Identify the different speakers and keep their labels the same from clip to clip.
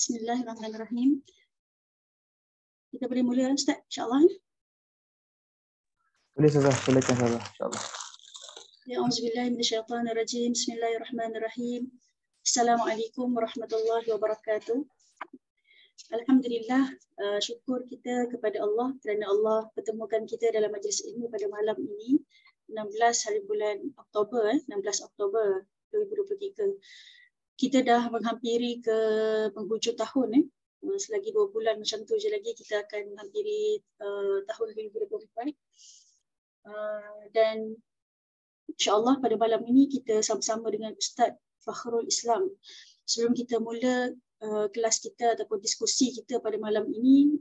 Speaker 1: Bismillahirrahmanirrahim. Kita boleh mula Ustaz, insya-Allah.
Speaker 2: Boleh Ustazah, silakan Ustazah, insya-Allah.
Speaker 1: Ya, auzubillahi minasyaitonirrajim. Bismillahirrahmanirrahim. Assalamualaikum warahmatullahi wabarakatuh. Alhamdulillah, syukur kita kepada Allah kerana Allah pertemukan kita dalam majlis ilmu pada malam ini 16 hari bulan Oktober 16 Oktober 2023. Kita dah menghampiri ke penghujung tahun selagi 2 bulan macam tu je lagi kita akan menghampiri tahun 2024. Dan insya-Allah pada malam ini kita sama-sama dengan Ustaz Fakhrul Islam. Sebelum kita mula kelas kita ataupun diskusi kita pada malam ini,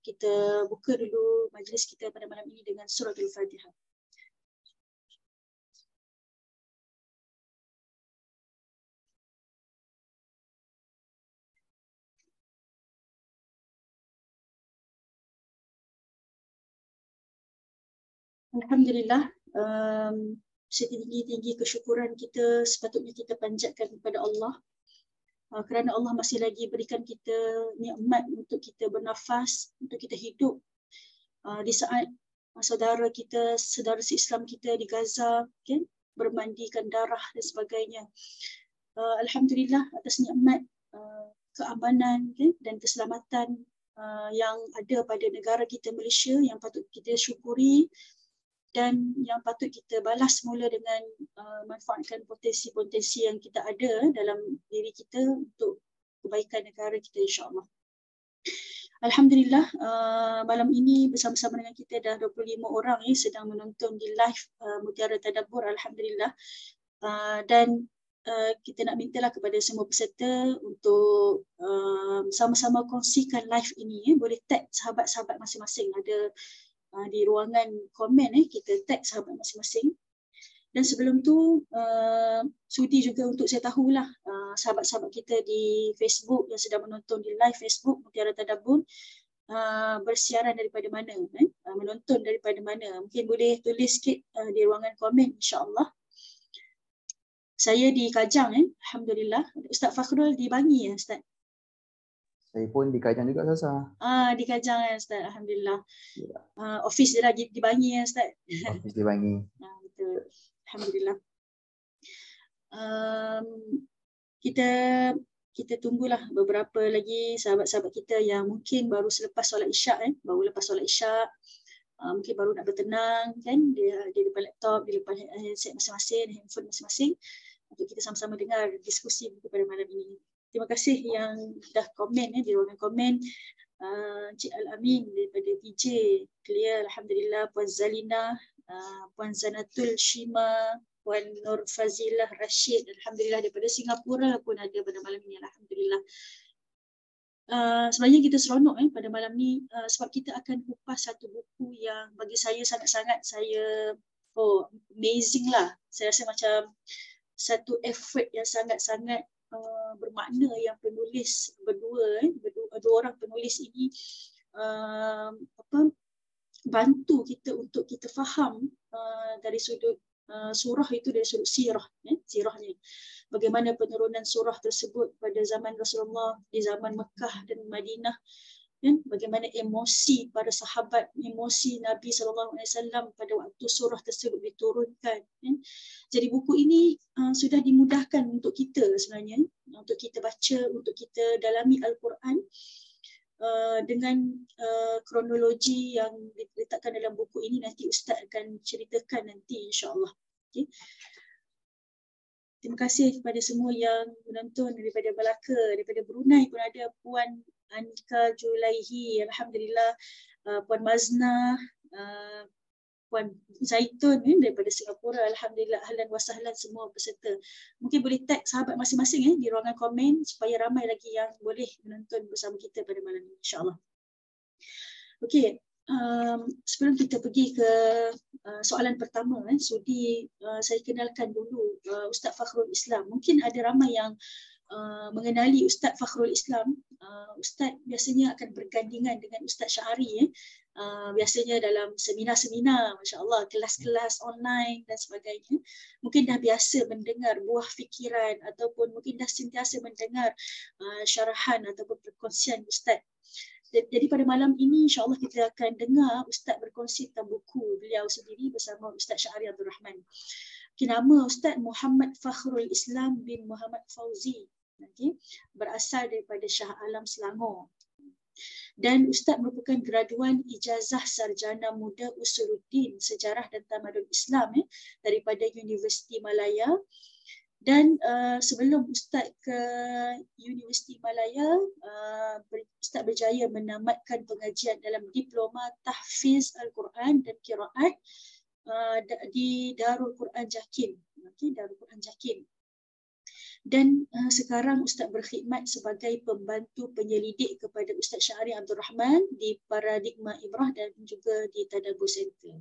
Speaker 1: kita buka dulu majlis kita pada malam ini dengan surah Al-Fatihah. Alhamdulillah, setinggi-tinggi kesyukuran kita sepatutnya kita panjatkan kepada Allah kerana Allah masih lagi berikan kita nikmat untuk kita bernafas, untuk kita hidup di saat saudara kita, saudara se-Islam kita di Gaza kan, bermandikan darah dan sebagainya. Alhamdulillah atas nikmat keamanan kan, dan keselamatan yang ada pada negara kita Malaysia yang patut kita syukuri dan yang patut kita balas semula dengan manfaatkan potensi-potensi yang kita ada dalam diri kita untuk kebaikan negara kita insya-Allah. Alhamdulillah, malam ini bersama-sama dengan kita dah 25 orang sedang menonton di live Mutiara Tadabbur, alhamdulillah. Dan kita nak mintalah kepada semua peserta untuk sama-sama kongsikan live ini. Boleh tag sahabat-sahabat masing-masing, ada di ruangan komen kita tag sahabat masing-masing. Dan sebelum tu sudi juga untuk saya tahulah sahabat-sahabat kita di Facebook yang sedang menonton di live Facebook Mutiara Tadabbur bersiaran daripada mana, menonton daripada mana. Mungkin boleh tulis sikit di ruangan komen insya-Allah. Saya di Kajang alhamdulillah. Ustaz Fakhrul di Bangi Ustaz.
Speaker 2: Saya pun di Kajang juga Ustazah.
Speaker 1: Di Kajang Ustaz, alhamdulillah. Ya. Office dia lagi di Bangi Ustaz.
Speaker 2: Office di Bangi.
Speaker 1: Betul. Alhamdulillah. Kita tunggulah beberapa lagi sahabat-sahabat kita yang mungkin baru selepas solat Isyak baru lepas solat Isyak. Mungkin baru nak bertenang kan, dia depan laptop, di depan handset masing-masing, handphone masing-masing, untuk kita sama-sama dengar diskusi pada malam ini. Terima kasih yang dah komen di ruangan komen. Cik Al-Amin daripada PJ clear, alhamdulillah. Puan Zalina, Puan Zanatul Shima, Puan Nur Fazilah Rashid, alhamdulillah daripada Singapura pun ada pada malam ini, alhamdulillah. Sebenarnya kita seronok pada malam ni sebab kita akan kupas satu buku yang bagi saya sangat-sangat amazing lah. Saya rasa macam satu effort yang sangat-sangat bermakna yang penulis dua orang penulis ini bantu kita untuk kita faham dari sudut surah itu, dari sudut sirahnya. Bagaimana penurunan surah tersebut pada zaman Rasulullah di zaman Mekah dan Madinah, bagaimana emosi para sahabat, emosi Nabi SAW pada waktu surah tersebut diturunkan. Jadi buku ini sudah dimudahkan untuk kita sebenarnya, untuk kita baca, untuk kita dalami Al-Quran dengan kronologi yang diletakkan dalam buku ini. Nanti Ustaz akan ceritakan nanti insya-Allah. Okay. Terima kasih kepada semua yang menonton daripada Melaka, daripada Brunei pun ada Puan Anika Julaihi, alhamdulillah. Puan Mazna, Puan Zaitun daripada Singapura, alhamdulillah. Ahlan wa sahlan semua peserta. Mungkin boleh tag sahabat masing-masing di ruangan komen supaya ramai lagi yang boleh menonton bersama kita pada malam ini insya-Allah. Okey, sebelum kita pergi ke soalan pertama, sudi saya kenalkan dulu Ustaz Fakhrul Islam. Mungkin ada ramai yang mengenali Ustaz Fakhrul Islam. Ustaz biasanya akan bergandingan dengan Ustaz Syahari biasanya dalam seminar-seminar, Masya Allah, kelas-kelas online dan sebagainya, mungkin dah biasa mendengar buah fikiran ataupun mungkin dah sentiasa mendengar syarahan ataupun perkongsian Ustaz. Jadi pada malam ini insya-Allah kita akan dengar Ustaz berkongsi tentang buku beliau sendiri bersama Ustaz Syahri Abdul Rahman. Nama Ustaz Muhammad Fakhrul Islam bin Muhammad Fauzi. Berasal daripada Shah Alam Selangor. Dan Ustaz merupakan graduan ijazah sarjana muda Usuluddin Sejarah dan Tamadun Islam daripada Universiti Malaya. Dan sebelum Ustaz ke Universiti Malaya, Ustaz berjaya menamatkan pengajian dalam diploma tahfiz Al-Quran dan Qiraat di Darul Quran Jakim. Darul Quran Jakim. Dan sekarang Ustaz berkhidmat sebagai pembantu penyelidik kepada Ustaz Syahri Abdul Rahman di Paradigma Ibrah dan juga di Tadabbur Center.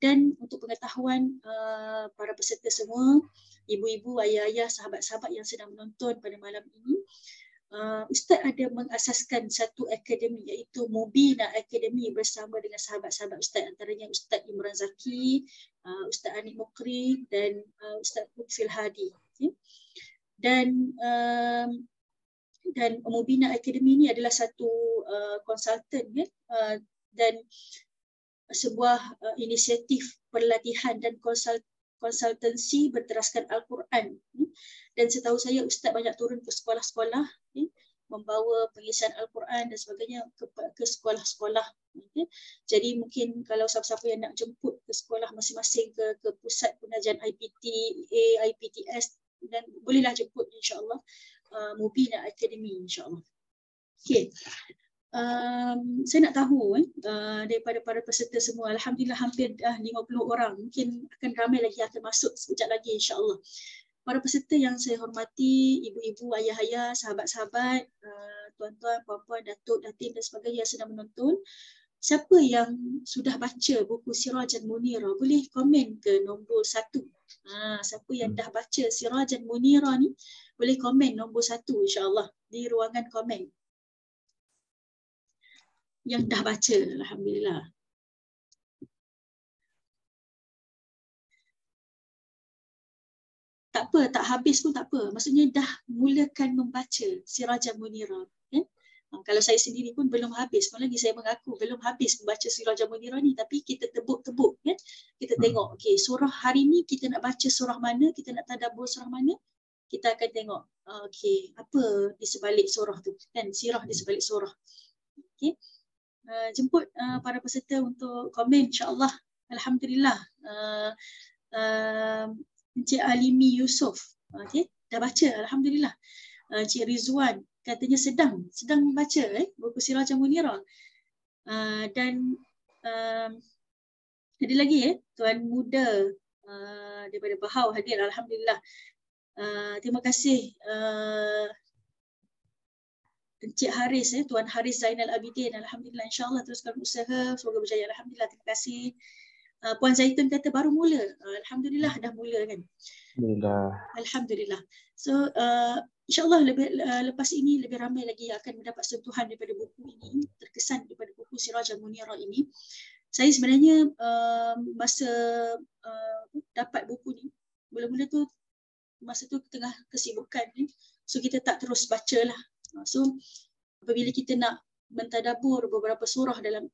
Speaker 1: Dan untuk pengetahuan para peserta semua, ibu-ibu, ayah-ayah, sahabat-sahabat yang sedang menonton pada malam ini, Ustaz ada mengasaskan satu akademi iaitu Mubina Academy bersama dengan sahabat-sahabat Ustaz, antaranya Ustaz Imran Zaki, Ustaz Anik Mukri dan Ustaz Lutfil Hadi. Dan Mubina Academy ini adalah satu konsultan dan sebuah inisiatif pelatihan dan konsultansi berteraskan Al-Quran. Dan setahu saya Ustaz banyak turun ke sekolah-sekolah, membawa pengisian Al-Quran dan sebagainya ke sekolah-sekolah. Jadi mungkin kalau siapa-siapa yang nak jemput ke sekolah masing-masing, ke pusat pengajian IPTA, IPTS, dan bolehlah jemput insya-Allah Mubina Academy insya-Allah. Okey. Saya nak tahu daripada para peserta semua, alhamdulillah hampir dah 50 orang. Mungkin akan ramai lagi akan masuk sekejap lagi insya-Allah. Para peserta yang saya hormati, ibu-ibu, ayah-ayah, sahabat-sahabat, tuan-tuan, puan-puan, datuk, datin dan sebagainya yang sedang menonton, siapa yang sudah baca buku Sirajan Munirah, boleh komen ke nombor 1. Siapa yang dah baca Sirajan Munirah ni, boleh komen nombor 1 insya-Allah di ruangan komen. Yang dah baca, alhamdulillah. Tak apa, tak habis pun tak apa. Maksudnya dah mulakan membaca Sirajan Munirah. Kalau saya sendiri pun belum habis, malah lagi saya mengaku belum habis membaca Sirajan Munirah ni, tapi kita tebuk-tebuk kan. Kita tengok okey, surah hari ni kita nak baca surah mana, kita nak tadabbur surah mana, kita akan tengok okey, apa di sebalik surah tu kan, sirah di sebalik surah. Okey. Jemput para peserta untuk komen insya-Allah. Alhamdulillah. Encik Alimi Yusof, okey, dah baca alhamdulillah. Encik Rizwan katanya sedang membaca buku Sirajan Munirah. Dan ada lagi tuan muda daripada Bahau hadir alhamdulillah. Terima kasih Encik Haris, Tuan Haris Zainal Abidin, alhamdulillah, insya-Allah teruskan usaha, semoga berjaya, alhamdulillah, terima kasih. Puan Zaitun kata baru mula, alhamdulillah dah mula kan. Alhamdulillah. So insya-Allah lepas ini lebih ramai lagi akan mendapat sentuhan daripada buku ini, terkesan daripada buku Sirajan Munirah ini. Saya sebenarnya masa dapat buku ni, mula-mula tu masa tu tengah kesibukan ni, so kita tak terus bacalah. So apabila kita nak mentadabbur beberapa surah dalam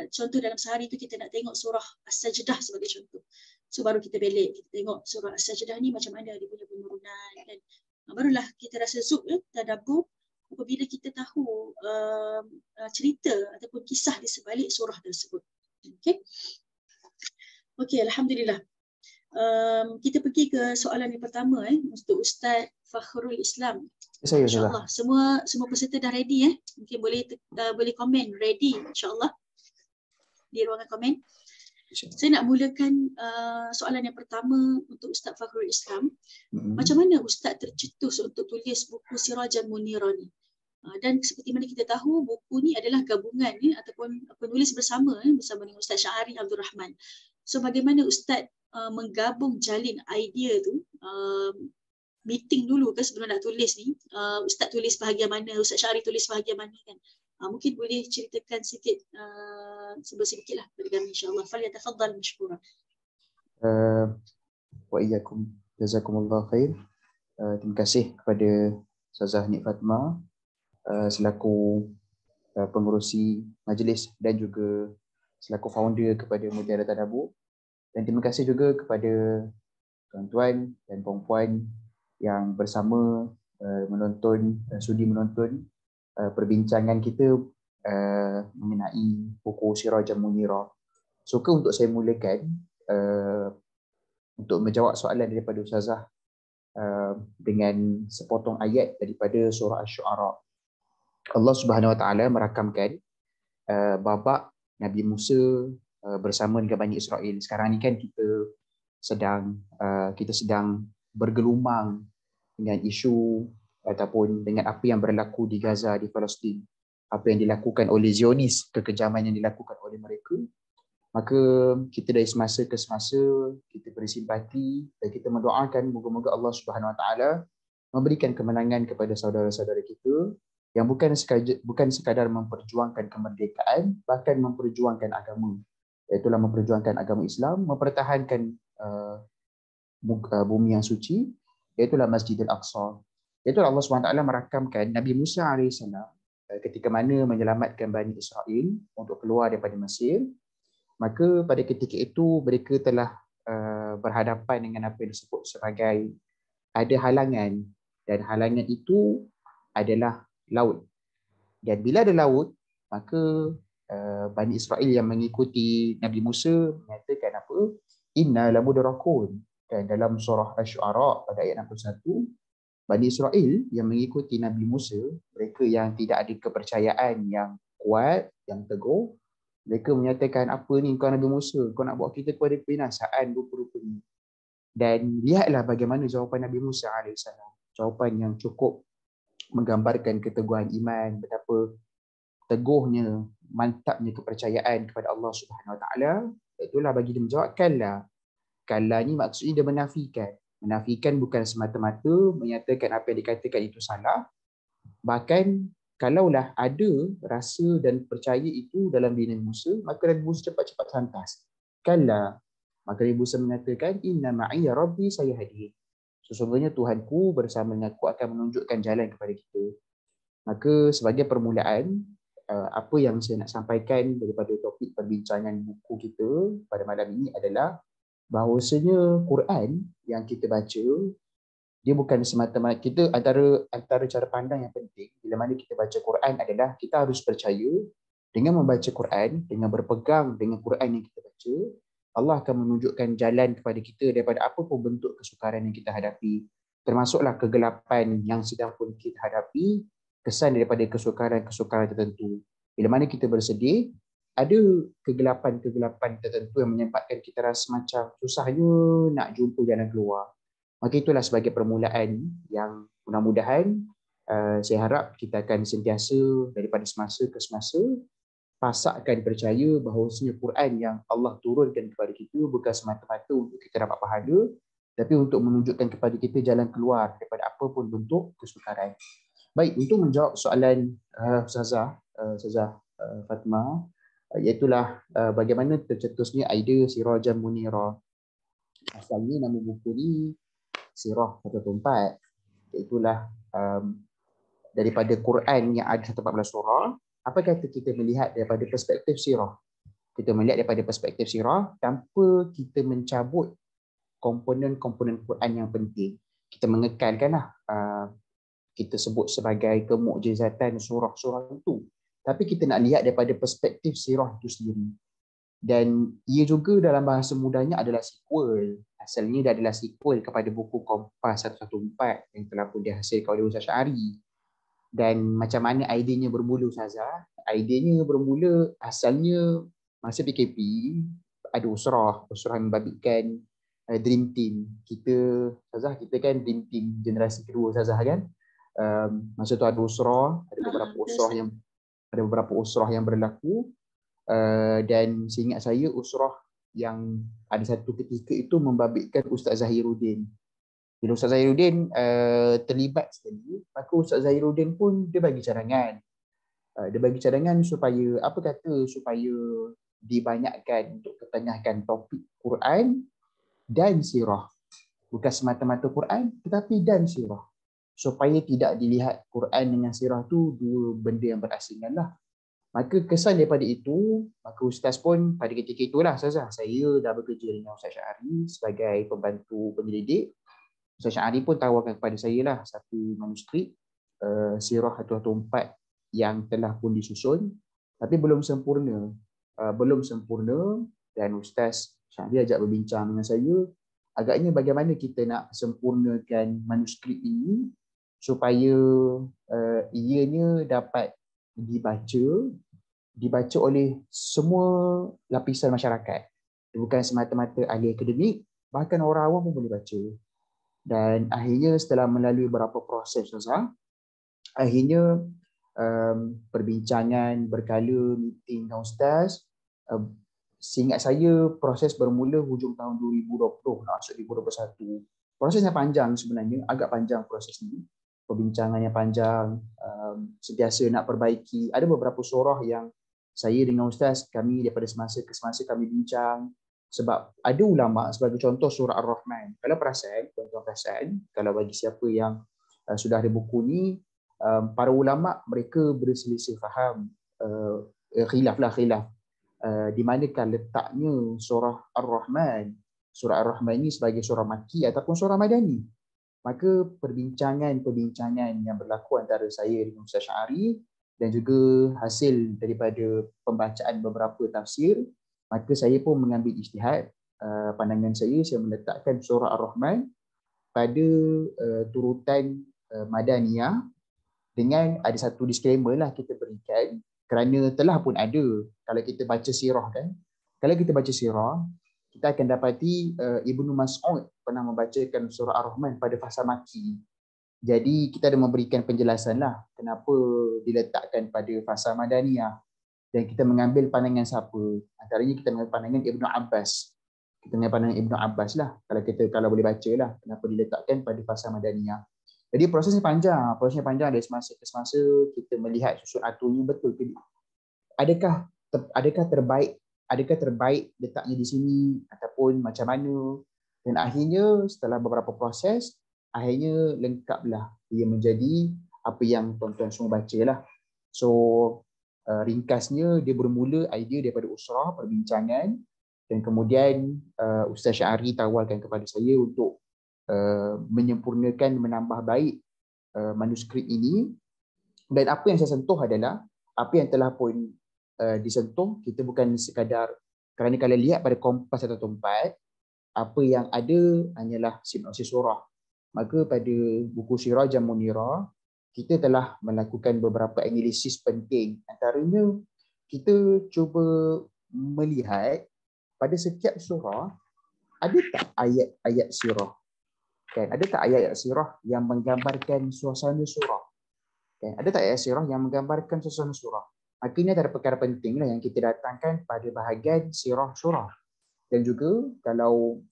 Speaker 1: contoh dalam sehari tu kita nak tengok surah As-Sajdah sebagai contoh. So baru kita belik, kita tengok surah As-Sajdah ni macam mana dia punya penurunan kan. Barulah kita rasa zuk tadabbur apabila kita tahu cerita ataupun kisah di sebalik surah tersebut. Okey. Okey, alhamdulillah. Kita pergi ke soalan yang pertama untuk Ustaz Fakhrul Islam. InsyaAllah. Semua peserta dah ready Mungkin boleh komen ready insyaAllah di ruangan komen. Saya nak mulakan soalan yang pertama untuk Ustaz Fakhrul Islam. Macam mana Ustaz tercetus untuk tulis buku Sirajan Munirah ni? Dan seperti mana kita tahu buku ni adalah gabungan ataupun penulis bersama dengan Ustaz Syahri Abdul Rahman. So bagaimana Ustaz menggabung jalin idea tu, meeting dulu ke sebelum nak tulis ni, Ustaz tulis bahagian mana, Ustaz Syahri tulis bahagian mana kan. Mungkin boleh ceritakan sedikit sedikitlah dari kami insya-Allah. Falyatafaddal mashkura.
Speaker 2: Wa iyyakum jazakumullah khair. Terima kasih kepada Ustazah Nik Fatimah selaku pengerusi majlis dan juga selaku founder kepada Mutiara Tadabbur, dan terima kasih juga kepada tuan-tuan dan puan-puan yang bersama sudi menonton perbincangan kita mengenai buku Sirajam Munirah. Suka untuk saya mulakan untuk menjawab soalan daripada Ustazah dengan sepotong ayat daripada surah Asy-Syu'ara. Allah Subhanahu Wa Taala merakamkan babak Nabi Musa bersama dengan Bani Israel. Sekarang ni kan kita sedang bergelumang dengan isu ataupun dengan apa yang berlaku di Gaza, di Palestin, apa yang dilakukan oleh Zionis, kekejaman yang dilakukan oleh mereka. Maka kita dari semasa ke semasa kita beri simpati dan kita mendoakan moga-moga Allah Subhanahu Wa Taala memberikan kemenangan kepada saudara-saudara kita yang bukan sekadar memperjuangkan kemerdekaan, bahkan memperjuangkan agama, iaitulah memperjuangkan agama Islam, mempertahankan bumi yang suci, iaitulah Masjidil Aqsa. Iaitulah Allah SWT merakamkan Nabi Musa AS ketika mana menyelamatkan Bani Israel untuk keluar daripada Mesir. Maka pada ketika itu mereka telah berhadapan dengan apa yang disebut sebagai ada halangan, dan halangan itu adalah laut. Dan bila ada laut, maka Bani Israel yang mengikuti Nabi Musa menyatakan apa? Inna lamudrakun. Dan dalam surah Asy-Syu'ara pada ayat 61, Bani Israel yang mengikuti Nabi Musa, mereka yang tidak ada kepercayaan yang kuat, yang teguh, mereka menyatakan, apa ni kau Nabi Musa, kau nak bawa kita kepada kebinasaan rupa-rupanya. Dan lihatlah bagaimana jawapan Nabi Musa AS. Jawapan yang cukup menggambarkan keteguhan iman, betapa teguhnya, mantapnya kepercayaan kepada Allah Subhanahu Wa Taala. Itulah bagi dia menjawab kalla. Kalla ni maksudnya dia menafikan. Menafikan bukan semata-mata menyatakan apa yang dikatakan itu salah. Bahkan kalaulah ada rasa dan percaya itu dalam diri Musa, maka Nabi Musa cepat-cepat santas. Kalla. Maka Nabi Musa mengatakan, inna ma'iya rabbi sayahdi. Sesungguhnya Tuhanku bersama dengan aku akan menunjukkan jalan kepada kita. Maka sebagai permulaan, apa yang saya nak sampaikan daripada topik perbincangan buku kita pada malam ini adalah bahawasanya Quran yang kita baca, dia bukan semata-mata, kita antara cara pandang yang penting bila mana kita baca Quran adalah kita harus percaya dengan membaca Quran, dengan berpegang dengan Quran yang kita baca, Allah akan menunjukkan jalan kepada kita daripada apa pun bentuk kesukaran yang kita hadapi, termasuklah kegelapan yang sedang pun kita hadapi, kesan daripada kesukaran-kesukaran tertentu. Bila mana kita bersedih, ada kegelapan-kegelapan tertentu yang menyebabkan kita rasa macam susahnya nak jumpa jalan keluar. Maka itulah sebagai permulaan yang mudah-mudahan saya harap kita akan sentiasa daripada semasa ke semasa pasakkan percaya bahawasanya Quran yang Allah turunkan kepada kita bukan semata-mata untuk kita dapat pahala, tapi untuk menunjukkan kepada kita jalan keluar daripada apa pun bentuk kesukaran. Baik, untuk menjawab soalan Ustazah Fatimah, iaitulah bagaimana tercetusnya idea Sirajam Munirah. Asalnya nama buku ni Sirah 114, iaitulah daripada Quran yang ada 114 surah. Apa kata kita melihat daripada perspektif sirah? Kita melihat daripada perspektif sirah tanpa kita mencabut komponen-komponen Quran yang penting. Kita mengekalkanlah kita sebut sebagai kemukjizatan surah-surah itu. Tapi kita nak lihat daripada perspektif sirah itu sendiri. Dan ia juga dalam bahasa mudahnya adalah sequel. Asalnya dia adalah sequel kepada buku Kompas 114 yang telah pun dihasilkan oleh Ustaz Syari. Dan macam mana idenya bermula Ustazah? Idenya bermula asalnya masa PKP, ada usrah yang membabitkan Dream Team. Kita kan Dream Team generasi kedua Ustazah kan? Masa tu ada usrah, ada beberapa usrah yang berlaku. Dan seingat saya usrah yang ada satu ketika itu membabitkan Ustaz Zahiruddin. Bila Ustaz Zahiruddin terlibat sekali, maka Ustaz Zahiruddin pun dia bagi cadangan. Dia bagi cadangan supaya supaya dibanyakkan untuk ketengahkan topik Quran dan sirah. Bukan semata-mata Quran tetapi dan sirah. Supaya tidak dilihat Quran dengan sirah tu dua benda yang berasingan lah. Maka kesan daripada itu, maka Ustaz pun pada ketika itulah Ustazah, saya dah bekerja dengan Ustaz Syahari sebagai pembantu penyelidik. Ustaz Syahari pun tawarkan kepada saya lah satu manuskrip sirah Hatu-Hatu 4 yang telah pun disusun tapi belum sempurna. Dan Ustaz Syahari ajak berbincang dengan saya, agaknya bagaimana kita nak sempurnakan manuskrip ini supaya ianya dapat dibaca oleh semua lapisan masyarakat. Bukan semata-mata ahli akademik, bahkan orang awam pun boleh baca. Dan akhirnya setelah melalui beberapa proses, akhirnya perbincangan berkala, meeting dengan Ustaz. Seingat saya proses bermula hujung tahun 2020 nak masuk 2021. Prosesnya panjang sebenarnya, agak panjang proses ini. Perbincangannya panjang, sentiasa nak perbaiki. Ada beberapa surah yang saya dengan Ustaz, kami daripada semasa ke semasa kami bincang. Sebab ada ulama, sebagai contoh surah Ar-Rahman. Kalau tuan-tuan perasan, kalau bagi siapa yang sudah ada buku ni, para ulama mereka berselisih faham, khilaf di manakah letaknya surah Ar-Rahman. Surah Ar-Rahman ini sebagai surah Makki ataupun surah Madani. Maka perbincangan yang berlaku antara saya dengan Ustaz Syahari dan juga hasil daripada pembacaan beberapa tafsir, maka saya pun mengambil ijtihad. Pandangan saya meletakkan surah Ar-Rahman pada turutan Madaniyah, dengan ada satu disclaimer lah kita berikan, kerana telah pun ada kalau kita baca sirah kan. Kalau kita baca sirah, kita akan dapati Ibnu Mas'ud pernah membacakan surah Ar-Rahman pada fasa Makki. Jadi kita ada memberikan penjelasan lah kenapa diletakkan pada fasa Madaniyah. Dan kita mengambil pandangan siapa? Antaranya kita mengambil pandangan Ibnu Abbas. Kita mengambil pandangan Ibnu Abbas lah. Kalau boleh baca lah kenapa diletakkan pada fasa Madaniyah. Jadi prosesnya panjang dari semasa ke semasa kita melihat susun aturnya betul ke. Adakah terbaik letaknya di sini ataupun macam mana. Dan akhirnya setelah beberapa proses, akhirnya lengkaplah ia menjadi apa yang tuan-tuan semua baca lah. So ringkasnya dia bermula idea daripada usrah, perbincangan, dan kemudian Ustaz Syahari tawarkan kepada saya untuk menyempurnakan, menambah baik manuskrip ini. Dan apa yang saya sentuh adalah apa yang telah pun disentuh. Kita bukan sekadar, kerana kalau lihat pada Kompas atau Tempat, apa yang ada hanyalah sinopsis surah. Maka pada buku Sirajam Munirah, kita telah melakukan beberapa analisis penting. Antaranya, kita cuba melihat pada setiap surah ada tak ayat-ayat sirah. Kan? Ada tak ayat-ayat sirah yang menggambarkan suasana surah? Kan? Ada tak ayat sirah yang menggambarkan suasana surah? Maka ini adalah perkara penting lah yang kita datangkan pada bahagian sirah surah. Dan juga kalau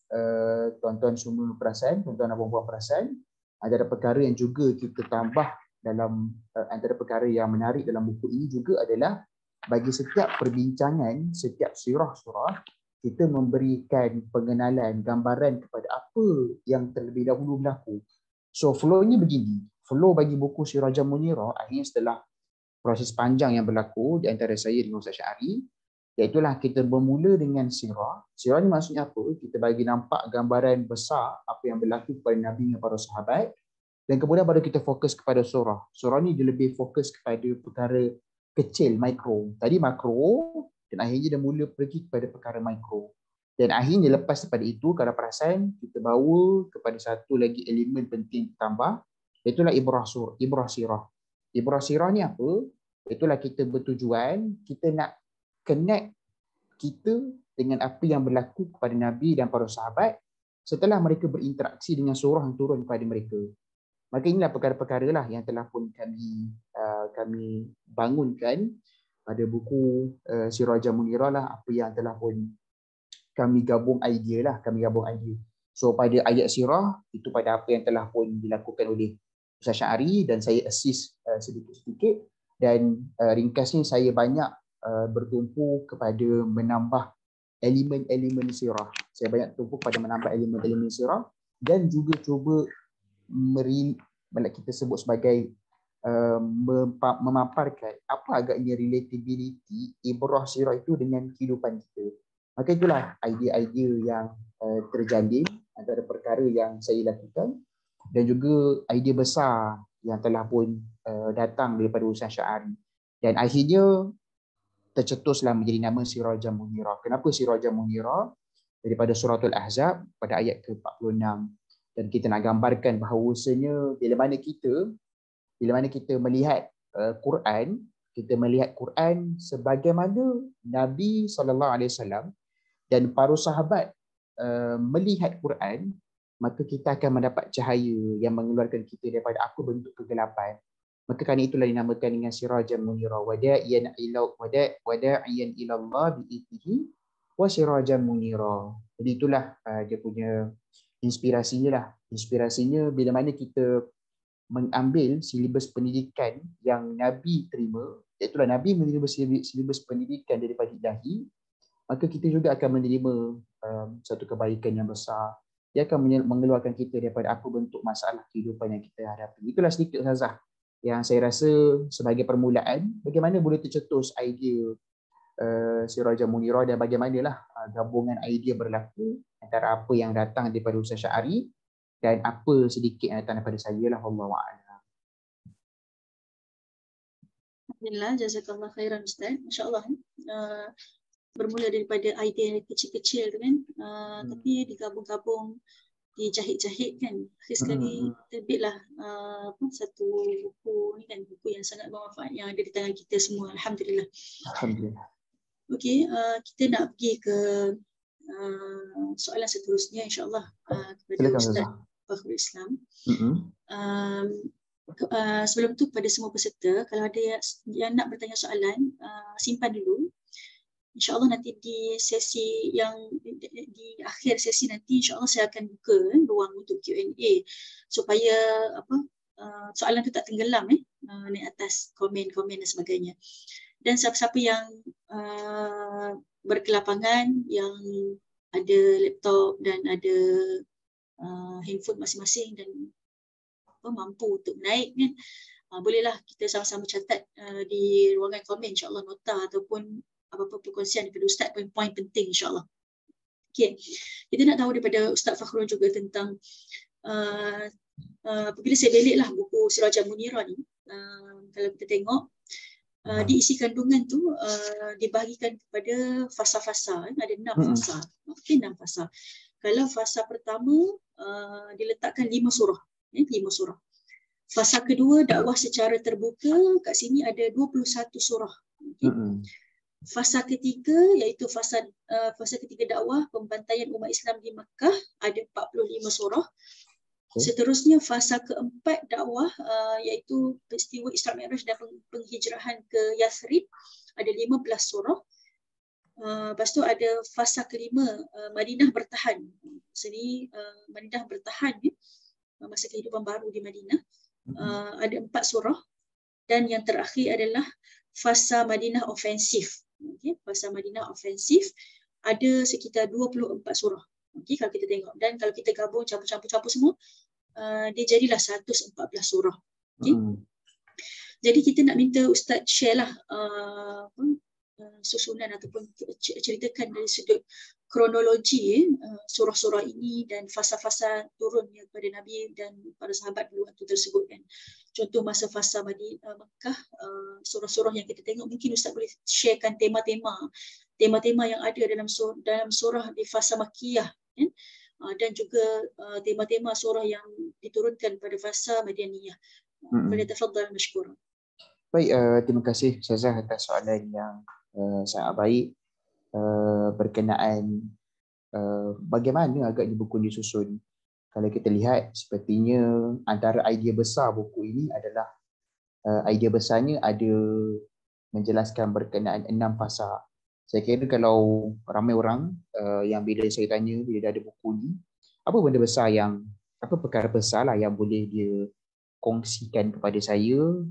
Speaker 2: tuan-tuan semua perasan, tuan-tuan dan puan-puan perasan, ada perkara yang juga kita tambah dalam antara perkara yang menarik dalam buku ini juga adalah bagi setiap perbincangan, setiap sirah surah, kita memberikan pengenalan, gambaran kepada apa yang terlebih dahulu berlaku. So flow-nya begini. Flow bagi buku Sirajam Munirah, akhirnya setelah proses panjang yang berlaku di antara saya dengan Ustaz Syahari, iaitulah kita bermula dengan sirah. Sirah ni maksudnya apa? Kita bagi nampak gambaran besar apa yang berlaku kepada Nabi dan para sahabat. Dan kemudian baru kita fokus kepada surah. Surah ni dia lebih fokus kepada perkara kecil, mikro. Tadi makro, dan akhirnya dia mula pergi kepada perkara mikro. Dan akhirnya lepas daripada itu, kalau perasan, kita bawa kepada satu lagi elemen penting tambah, itulah ibrah sirah. Ibrah sirah ni apa? Itulah kita bertujuan, kita nak connect kita dengan apa yang berlaku kepada Nabi dan para sahabat setelah mereka berinteraksi dengan surah yang turun kepada mereka. Maka inilah perkara-perkara lah yang telah pun kami bangunkan pada buku Sirajam Munirah lah, apa yang telah pun kami gabung idea. So pada ayat sirah, itu pada apa yang telah pun dilakukan oleh Ustaz Syahari dan saya assist sedikit-sedikit. Dan ringkasnya saya banyak bertumpu kepada menambah elemen-elemen sirah. Saya banyak tumpu pada menambah elemen-elemen sirah dan juga cuba kita sebut sebagai memaparkan apa agaknya relatability ibrah sirah itu dengan kehidupan kita. Maka itulah idea-idea yang terjalin antara perkara yang saya lakukan dan juga idea besar yang telah pun datang daripada urusan Sya'ari. Dan akhirnya tercetuslah menjadi nama Sirajan Munirah. Kenapa Sirajan Munirah? Daripada suratul Ahzab pada ayat ke-46. Dan kita nak gambarkan bahawasanya bila mana kita melihat Quran, kita melihat Quran sebagaimana Nabi SAW dan para sahabat melihat Quran, maka kita akan mendapat cahaya yang mengeluarkan kita daripada apa bentuk kegelapan. Maka kerana itulah dinamakan dengan Sirajan Munira, wada'iyan ila Allah bi'idnihi wa sirajan munira. Jadi itulah dia punya inspirasinya lah. Inspirasinya bila mana kita mengambil silibus pendidikan yang Nabi terima, iaitu Nabi menerima silibus pendidikan daripada Ilahi, maka kita juga akan menerima satu kebaikan yang besar. Dia akan mengeluarkan kita daripada apa bentuk masalah kehidupan yang kita hadapi. Itulah sedikit Ustazah yang saya rasa sebagai permulaan bagaimana boleh tercetus idea Sirajan Munirah dan bagaimanalah gabungan idea berlaku antara apa yang datang daripada Ustaz Sya'ari dan apa sedikit yang datang daripada saya lah. Wallahu a'lam.
Speaker 1: Alhamdulillah, jazakallah khairan Ustaz. Masya-Allah. Bermula daripada idea yang kecil-kecil tu kan, tapi digabung-gabung, dijahit-jahit kan. Akhir sekali terbitlah satu buku ni kan, buku yang sangat bermanfaat yang ada di tangan kita semua. Alhamdulillah.
Speaker 2: Alhamdulillah.
Speaker 1: Okey, kita nak pergi ke soalan seterusnya insya-Allah kepada Ustaz Fakhrul Islam. Sebelum tu kepada semua peserta, kalau ada yang nak bertanya soalan, simpan dulu. InsyaAllah nanti di sesi yang di akhir sesi nanti insyaAllah saya akan buka ruang untuk Q&A supaya soalan tu tak tenggelam naik atas komen-komen dan sebagainya. Dan siapa-siapa yang berkelapangan, yang ada laptop dan ada handphone masing-masing dan mampu untuk naik kan, bolehlah kita sama-sama catat di ruangan komen insyaAllah nota ataupun apa-apa perkongsian daripada Ustaz, poin-poin penting insyaAllah. Okay. Kita nak tahu daripada Ustaz Fakhrul juga tentang apabila saya beliklah buku Sirajan Munirah ni, kalau kita tengok diisi kandungan tu dibahagikan kepada fasa-fasa, ada 6 fasa. Okay, 6 fasa. Kalau fasa pertama diletakkan 5 surah, 5 surah. Fasa kedua dakwah secara terbuka, kat sini ada 21 surah. Okay. Fasa ketiga iaitu fasa ketiga dakwah pembantaian umat Islam di Makkah, ada 45 surah. Seterusnya fasa keempat dakwah iaitu peristiwa Isra Mi'raj dan penghijrahan ke Yathrib, ada 15 surah. Lepas tu ada fasa kelima Madinah bertahan. Sini Madinah bertahan masa kehidupan baru di Madinah. Ada 4 surah. Dan yang terakhir adalah fasa Madinah ofensif. Okay, fasa Madinah ofensif ada sekitar 24 surah. Okay, kalau kita tengok, dan kalau kita gabung campur-campur semua, dia jadilah 114 surah. Okay. Jadi kita nak minta Ustaz share lah susunan ataupun ceritakan dari sudut kronologi surah-surah ini dan fasa-fasa turunnya kepada Nabi dan para sahabat dulu waktu tersebut kan. Contoh masa fasa Makkah, surah-surah yang kita tengok, mungkin Ustaz boleh sharekan tema-tema yang ada dalam surah di fasa Makkiyah kan? Dan juga tema-tema surah yang diturunkan pada fasa Madaniyah. Falyatafaddal mashkura.
Speaker 2: Baik, terima kasih Ustazah atas soalan yang sangat baik berkenaan bagaimana agaknya buku ini disusun. Kalau kita lihat, sepertinya antara idea besar buku ini adalah idea besarnya ada menjelaskan berkenaan 6 fasa. Saya kira kalau ramai orang yang bila saya tanya, bila dah ada buku ni, apa perkara besar lah yang boleh dia kongsikan kepada saya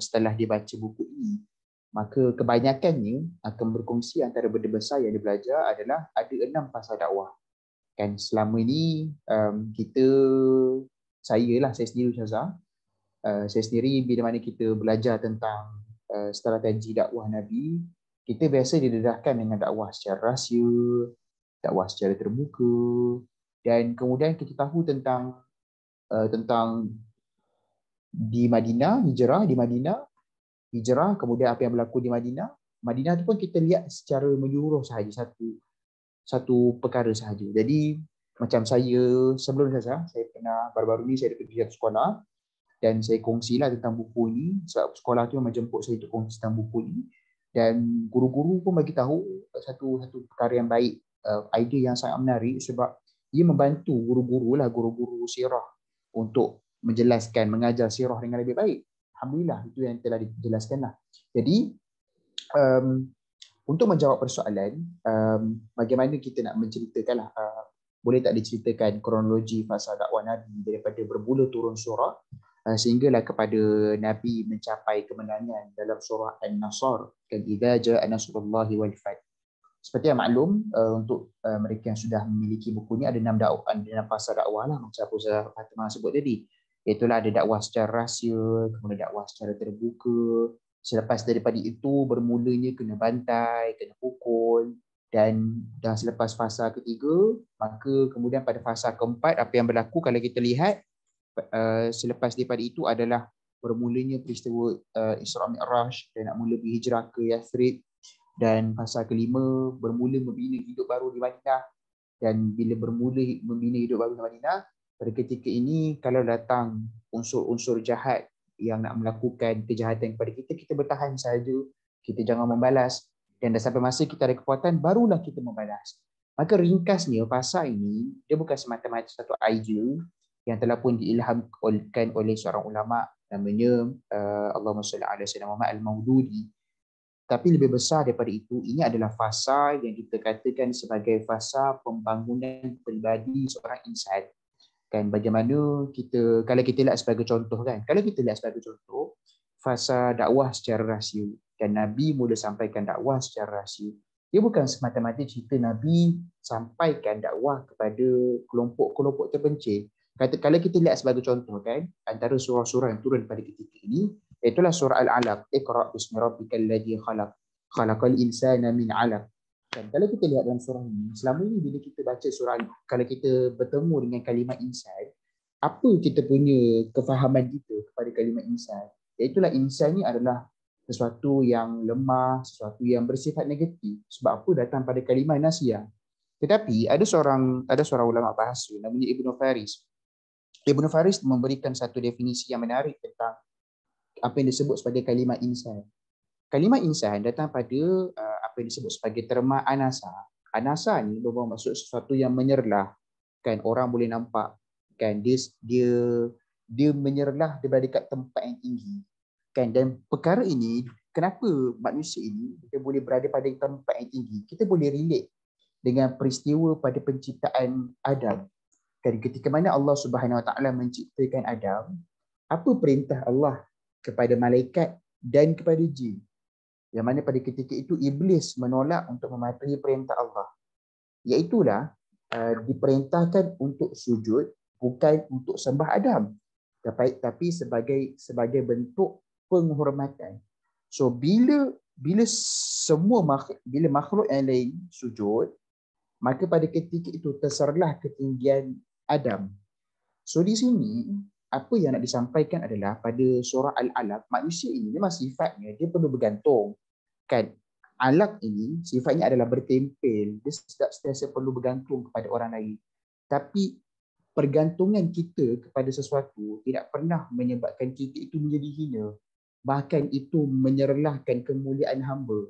Speaker 2: setelah dia baca buku ini. Maka kebanyakannya akan berkongsi antara benda besar yang dia belajar adalah ada 6 fasa dakwah. Kan selama ini saya sendiri Ustazah, saya sendiri bila mana kita belajar tentang strategi dakwah Nabi, kita biasa didedahkan dengan dakwah secara rahsia, dakwah secara terbuka, dan kemudian kita tahu tentang di Madinah, hijrah, kemudian apa yang berlaku di Madinah. Madinah tu pun kita lihat secara menyeluruh sahaja, satu perkara sahaja. Jadi macam saya sebelum saya pernah baru-baru ni saya ada pergi satu sekolah dan saya kongsilah tentang buku ni sebab sekolah tu menjemput saya untuk kongsi tentang buku ni, dan guru-guru pun bagi tahu satu perkara yang baik, idea yang sangat menarik sebab ia membantu guru-guru sirah untuk mengajar sirah dengan lebih baik. Alhamdulillah, itu yang telah dijelaskan lah. Jadi untuk menjawab persoalan bagaimana kita nak menceritakan lah, boleh tak diceritakan kronologi fasa dakwah Nabi daripada bermula turun surah sehinggalah kepada Nabi mencapai kemenangan dalam surah An-Nasr, kan idza jaa nasrullahi wal fath. Seperti yang maklum, untuk mereka yang sudah memiliki buku ni ada 6 fasa dakwah lah, macam Ustaz Fatimah sebut tadi. Iaitulah ada dakwah secara rahsia, kemudian dakwah secara terbuka. Selepas daripada itu bermulanya kena bantai, kena pukul, dan selepas fasa ketiga, maka kemudian pada fasa keempat apa yang berlaku kalau kita lihat selepas daripada itu adalah bermulanya peristiwa Isra Mi'raj dan nak mula berhijrah ke Yathrib, dan fasa kelima bermula membina hidup baru di Madinah. Dan bila bermula membina hidup baru di Madinah, pada ketika ini kalau datang unsur-unsur jahat yang nak melakukan kejahatan kepada kita, kita bertahan saja, kita jangan membalas, dan dah sampai masa kita ada kekuatan barulah kita membalas. Maka ringkasnya fasa ini dia bukan semata-mata satu idea yang telah pun diilhamkan oleh seorang ulama namanya Allahumma salli ala sayyidina Muhammad al-Maududi. Tapi lebih besar daripada itu, ini adalah fasa yang kita katakan sebagai fasa pembangunan peribadi seorang insan. Kan bagaimana kita, kalau kita lihat sebagai contoh fasa dakwah secara rahsia, dan Nabi mula sampaikan dakwah secara rahsia. Dia bukan semata-mata cerita Nabi sampaikan dakwah kepada kelompok-kelompok terpencil. Kalau kita lihat sebagai contoh kan, antara surah-surah yang turun pada ketika ini, itulah surah Al-Alaq, Iqra' bismi rabbikal ladzi khalaq, khalaqal insana min 'alaq. Dan kalau kita lihat dalam surah ini, selama ini bila kita baca surah, kalau kita bertemu dengan kalimah insan, apa kita punya kefahaman kita kepada kalimah insan? Iaitulah insan ni adalah sesuatu yang lemah, sesuatu yang bersifat negatif. Sebab apa? Datang pada kalimah nasiyah. Tetapi ada seorang ulama bahasa namanya Ibnu Faris. Ibnu Faris memberikan satu definisi yang menarik tentang apa yang disebut sebagai kalimah insan. Kalimah insan datang pada apa yang disebut sebagai terma anasa. Anasa ni bermaksud sesuatu yang menyerlah. Kan orang boleh nampak kan dia menyerlah daripada dekat tempat yang tinggi. Kan, dan perkara ini, kenapa manusia ini kita boleh berada pada tempat yang tinggi? Kita boleh relate dengan peristiwa pada penciptaan Adam. Kan, ketika mana Allah Subhanahu Wa Taala menciptakan Adam, apa perintah Allah kepada malaikat dan kepada jin? Yang mana pada ketika itu Iblis menolak untuk mematuhi perintah Allah. Iaitulah diperintahkan untuk sujud bukan untuk sembah Adam, tapi sebagai bentuk penghormatan. So bila makhluk yang lain sujud, maka pada ketika itu terserlah ketinggian Adam. So di sini apa yang nak disampaikan adalah pada surah Al-Alaq, manusia ini memang sifatnya dia perlu bergantung. Kan, alaq ini sifatnya adalah bertempel, dia sentiasa perlu bergantung kepada orang lain. Tapi pergantungan kita kepada sesuatu tidak pernah menyebabkan kita itu menjadi hina. Bahkan itu menyerlahkan kemuliaan hamba.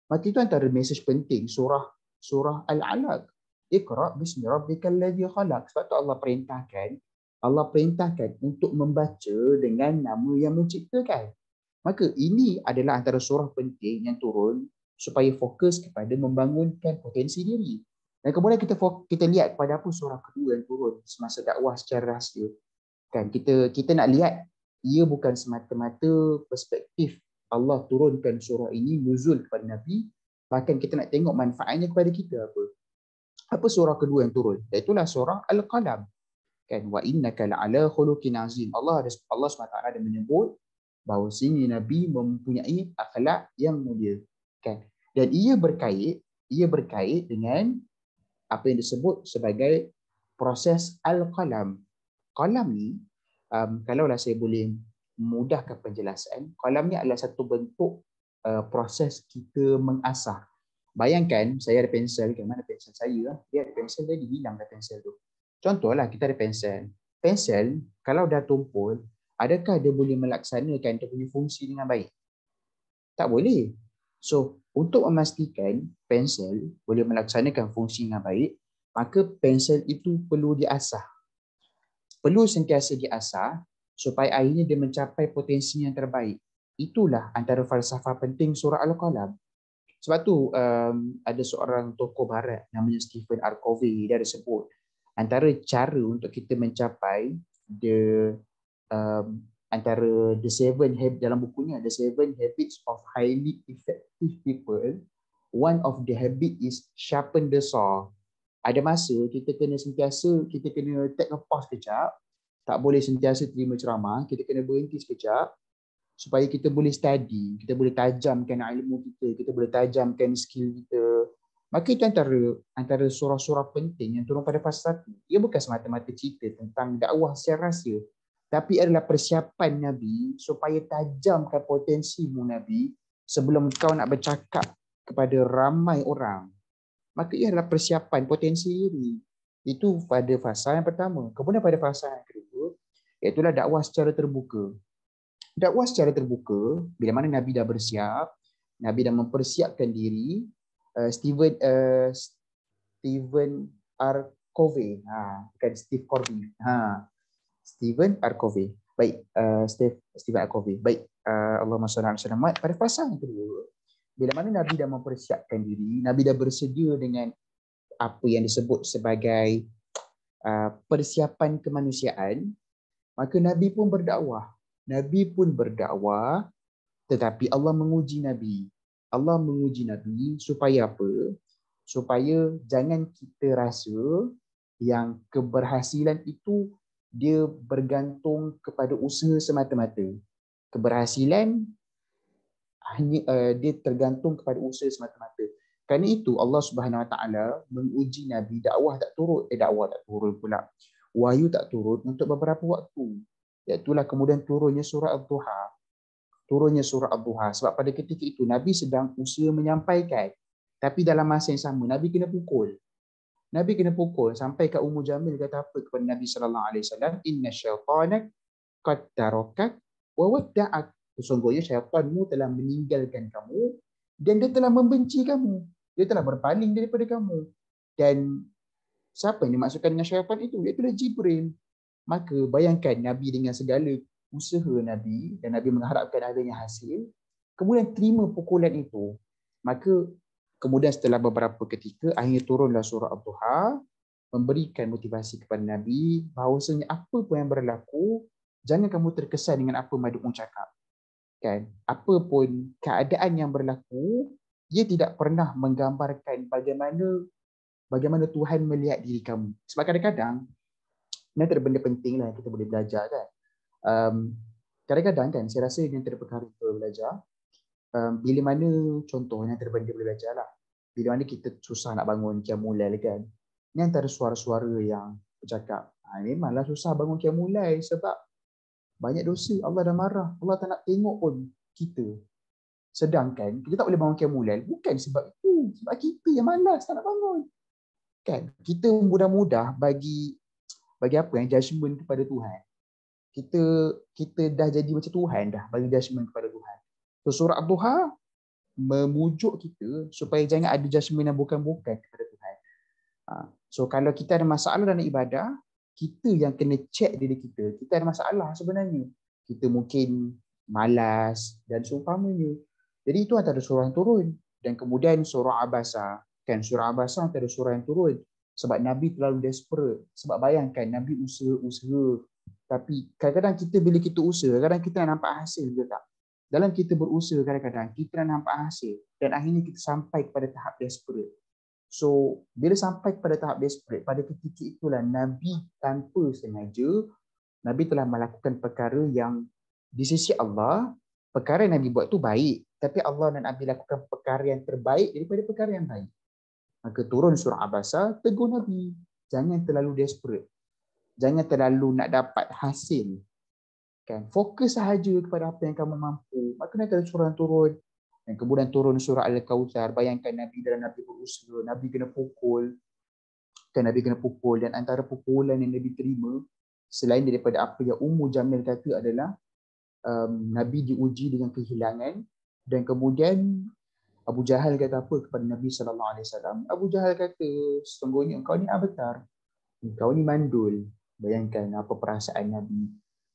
Speaker 2: Maka itu antara mesej penting surah Al-Alaq. Iqra' bismi rabbikal ladzi khalaq. Sebab tu Allah perintahkan untuk membaca dengan nama yang menciptakan. Maka ini adalah antara surah penting yang turun supaya fokus kepada membangunkan potensi diri. Dan kemudian kita lihat pada apa surah kedua yang turun semasa dakwah secara rahsia. Kan kita nak lihat ia bukan semata-mata perspektif Allah turunkan surah ini nuzul kepada Nabi, bahkan kita nak tengok manfaatnya kepada kita apa. Apa surah kedua yang turun? Iaitulah surah Al-Qalam. Kan wa innaka la'ala khuluqin azim. Allah SWT ada menyebut bahawa sini Nabi mempunyai akhlak yang mulia. Kan? Dan ia berkait dengan apa yang disebut sebagai proses Al-Qalam. Qalam ni, kalaulah saya boleh memudahkan penjelasan, qalam ni adalah satu bentuk proses kita mengasah. Bayangkan saya ada pensel, kan mana pensel saya, dia ada pensel, jadi hilang dah pensel tu. Contohlah kita ada pensel. Pensel kalau dah tumpul, adakah dia boleh melaksanakan dia punya fungsi dengan baik? Tak boleh. So, untuk memastikan pensel boleh melaksanakan fungsi dengan baik, maka pensel itu perlu diasah. Perlu sentiasa diasah supaya akhirnya dia mencapai potensi yang terbaik. Itulah antara falsafah penting surah Al-Qalam. Sebab tu ada seorang tokoh barat namanya Stephen R. Covey, dia ada sebut antara cara untuk kita mencapai antara the seven habits dalam bukunya, the seven habits of highly effective people, one of the habit is sharpen the saw. Ada masa kita kena take a pause kejap, tak boleh sentiasa terima ceramah, kita kena berhenti sekejap supaya kita boleh study, kita boleh tajamkan ilmu kita boleh tajamkan skill kita. Maka itu antara surah-surah penting yang turun pada fasa 1. Ia bukan semata-mata cerita tentang dakwah secara rahsia, tapi adalah persiapan Nabi supaya tajamkan potensimu Nabi sebelum kau nak bercakap kepada ramai orang. Maka ia adalah persiapan potensi diri. Itu pada fasa yang pertama. Kemudian pada fasa yang kedua, iaitulah dakwah secara terbuka. Dakwah secara terbuka, bila mana Nabi dah bersiap, Nabi dah mempersiapkan diri. Stephen R. Covey, bukan Steve Corby. Stephen R. Covey. Baik, Stephen R. Covey. Baik, Allahumma shalli ala sayyidina Muhammad. Pada fasa yang kedua, bila mana Nabi dah mempersiapkan diri, Nabi dah bersedia dengan apa yang disebut sebagai persiapan kemanusiaan, maka Nabi pun berdakwah. Tetapi Allah menguji Nabi. Allah menguji Nabi supaya apa? Supaya jangan kita rasa yang keberhasilan itu dia bergantung kepada usaha semata-mata. Keberhasilan hanya dia tergantung kepada usaha semata-mata. Kerana itu Allah Subhanahu Wa Taala menguji Nabi, dakwah tak turun pula. Wahyu tak turun untuk beberapa waktu. Iaitulah kemudian turunnya surah Ad-Duha. Sebab pada ketika itu Nabi sedang usaha menyampaikan. Tapi dalam masa yang sama Nabi kena pukul. Sampai Kak Ummu Jamil kata apa kepada Nabi sallallahu alaihi wasallam, inna syaitana qad tarakak wa wadda'ak. Sesungguhnya syaitanmu telah meninggalkan kamu dan dia telah membenci kamu. Dia telah berpaling daripada kamu. Dan siapa yang dimaksudkan dengan syaitan itu? Iaitulah Jibril. Maka bayangkan Nabi dengan segala usaha Nabi dan Nabi mengharapkan adanya hasil, kemudian terima pukulan itu. Maka kemudian setelah beberapa ketika akhirnya turunlah surah Ad-Duha memberikan motivasi kepada Nabi bahawasanya apa pun yang berlaku, jangan kamu terkesan dengan apa Mad'un cakap. Kan? Apa pun keadaan yang berlaku, dia tidak pernah menggambarkan bagaimana Tuhan melihat diri kamu. Sebab kadang-kadang ini antara benda penting lah kita boleh belajar kan. Kadang-kadang kan saya rasa ini antara perkara kita boleh belajar. Bila mana contohnya antara benda boleh belajar lah. Bila mana kita susah nak bangun qiyamul-lail kan. Ini antara suara-suara yang bercakap, memanglah susah bangun qiyamul-lail sebab banyak dosa, Allah dah marah, Allah tak nak tengok pun kita. Sedangkan kita tak boleh bangun qiyamul-lail bukan sebab itu, sebab kita yang malas tak nak bangun. Kan? Kita mudah-mudah bagi apa yang judgement kepada Tuhan. Kita dah jadi macam Tuhan dah bagi judgement kepada Tuhan. So surah Ad-Duha memujuk kita supaya jangan ada judgement yang bukan-bukan kepada Tuhan. So kalau kita ada masalah dalam ibadah, kita yang kena check diri kita. Kita ada masalah sebenarnya. Kita mungkin malas dan seumpamanya. Jadi itu antara surah yang turun. Dan kemudian surah Abasa. Kan surah Abasa antara surah yang turun. Sebab Nabi terlalu desperate. Sebab bayangkan Nabi usaha Tapi kadang-kadang kita bila kita usaha, kadang kita nak nampak hasil juga tak. Dalam kita berusaha kadang-kadang kita nak nampak hasil dan akhirnya kita sampai kepada tahap desperate. So bila sampai kepada tahap desperate, pada ketika itulah Nabi tanpa sengaja, Nabi telah melakukan perkara yang di sisi Allah, perkara yang Nabi buat tu baik, tapi Allah dan Nabi lakukan perkara yang terbaik daripada perkara yang baik. Maka turun surah Abasa, tegur Nabi, jangan terlalu desperate. Jangan terlalu nak dapat hasil. Kan? Fokus sahaja kepada apa yang kamu mampu. Maka nanti ada surah yang turun. Dan kemudian turun surah Al-Kautsar. Bayangkan Nabi dan Nabi berusaha. Nabi kena pukul. Kan Nabi kena pukul. Dan antara pukulan yang Nabi terima, selain daripada apa yang Ummu Jamil kata adalah, Nabi diuji dengan kehilangan. Dan kemudian Abu Jahal kata apa kepada Nabi SAW? Abu Jahal kata, sesungguhnya engkau ni abatar. Engkau ni mandul. Bayangkan apa perasaan Nabi.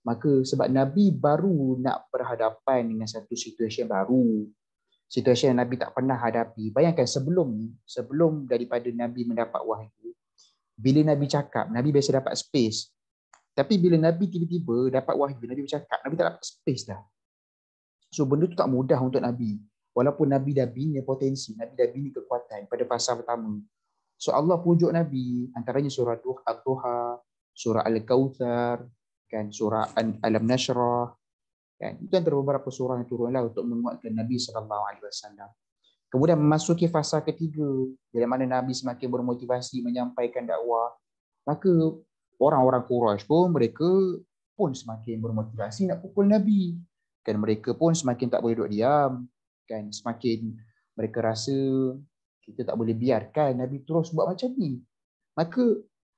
Speaker 2: Maka sebab Nabi baru nak berhadapan dengan satu situasi baru. Situasi yang Nabi tak pernah hadapi. Bayangkan sebelum daripada Nabi mendapat wahyu, bila Nabi cakap, Nabi biasa dapat space. Tapi bila Nabi tiba-tiba dapat wahyu, Nabi bercakap, Nabi tak dapat space dah. So benda tu tak mudah untuk Nabi. Walaupun Nabi dah bina potensi, Nabi dah bina kekuatan pada fasa pertama. So Allah pujuk Nabi, antaranya surah Ad-Duha, surah Al-Kautsar, kan, surah Alam Nashrah, kan. Itu antara beberapa surah yang turunlah untuk menguatkan Nabi SAW. Kemudian memasuki fasa ketiga, bila mana Nabi semakin bermotivasi menyampaikan dakwah, maka orang-orang Quraisy pun mereka pun semakin bermotivasi nak pukul Nabi. Kan mereka pun semakin tak boleh duduk diam. Kan semakin mereka rasa kita tak boleh biarkan Nabi terus buat macam ni. Maka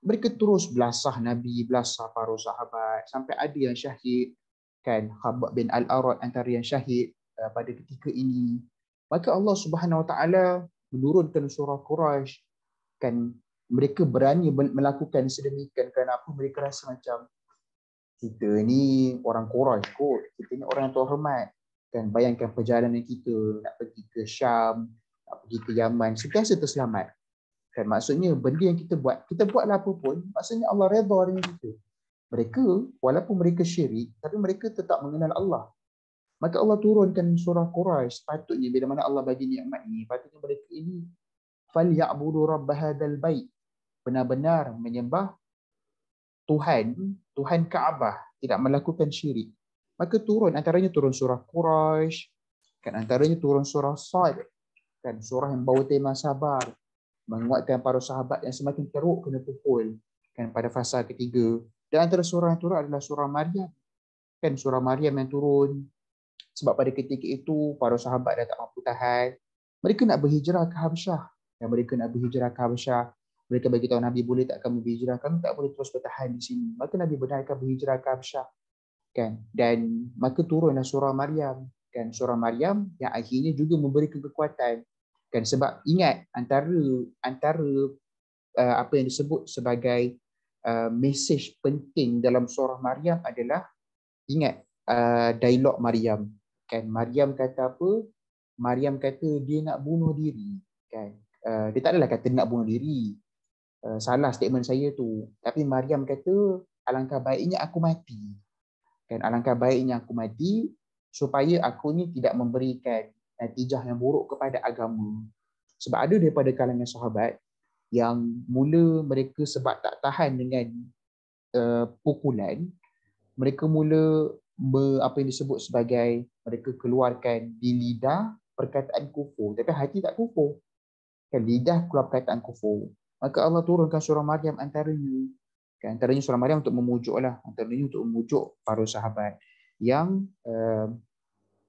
Speaker 2: mereka terus belasah Nabi, belasah para sahabat, sampai ada yang syahid. Kan Khabbab bin Al-Arad antara yang syahid pada ketika ini. Maka Allah Subhanahu Wa Taala menurunkan surah Quraisy. Kan mereka berani melakukan sedemikian kerana apa? Mereka rasa macam kita ni orang Quraisy kot, kita ni orang yang terhormat. Kan bayangkan perjalanan kita nak pergi ke Syam, nak pergi ke Yaman, sentiasa terselamat. Kan maksudnya benda yang kita buatlah apa pun, maksudnya Allah redha dengan kita. Mereka walaupun mereka syirik, tapi mereka tetap mengenal Allah. Maka Allah turunkan surah Quraisy, sepatutnya bila mana Allah bagi nikmat ni, patutnya mereka ini falyabudu rabb hadzal bait, benar-benar menyembah Tuhan Kaabah, tidak melakukan syirik. Maka antaranya turun surah Quraisy, kan antaranya turun surah Sad, kan surah yang bawa tema sabar, menguatkan para sahabat yang semakin teruk kena pukul, kan pada fasa ketiga. Dan antara surah yang turun adalah surah Maryam, kan surah Maryam yang turun sebab pada ketika itu para sahabat dah tak mampu tahan, mereka nak berhijrah ke Habsyah. Mereka bagi tahu Nabi, boleh tak kamu berhijrah? Kami tak boleh terus bertahan di sini. Maka Nabi benarkan berhijrah ke Habsyah. Kan? Dan maka turunlah surah Maryam. Kan? Surah Maryam yang akhirnya juga memberi kekuatan. Kan? Sebab ingat antara apa yang disebut sebagai mesej penting dalam surah Maryam adalah, ingat dialog Maryam. Kan? Maryam kata apa? Maryam kata dia nak bunuh diri. Kan? Dia tak adalah kata nak bunuh diri. Salah statement saya tu. Tapi Maryam kata alangkah baiknya aku mati. Kan, alangkah baiknya aku mati supaya aku ni tidak memberikan natijah yang buruk kepada agama. Sebab ada daripada kalangan sahabat yang mula mereka sebab tak tahan dengan pukulan, mereka mula apa yang disebut sebagai mereka keluarkan di lidah perkataan kufur, tapi hati tak kufur. Kan lidah keluar perkataan kufur. Maka Allah turunkan surah Maryam antaranya. Kan, antaranya surah Maryam untuk memujuk para sahabat yang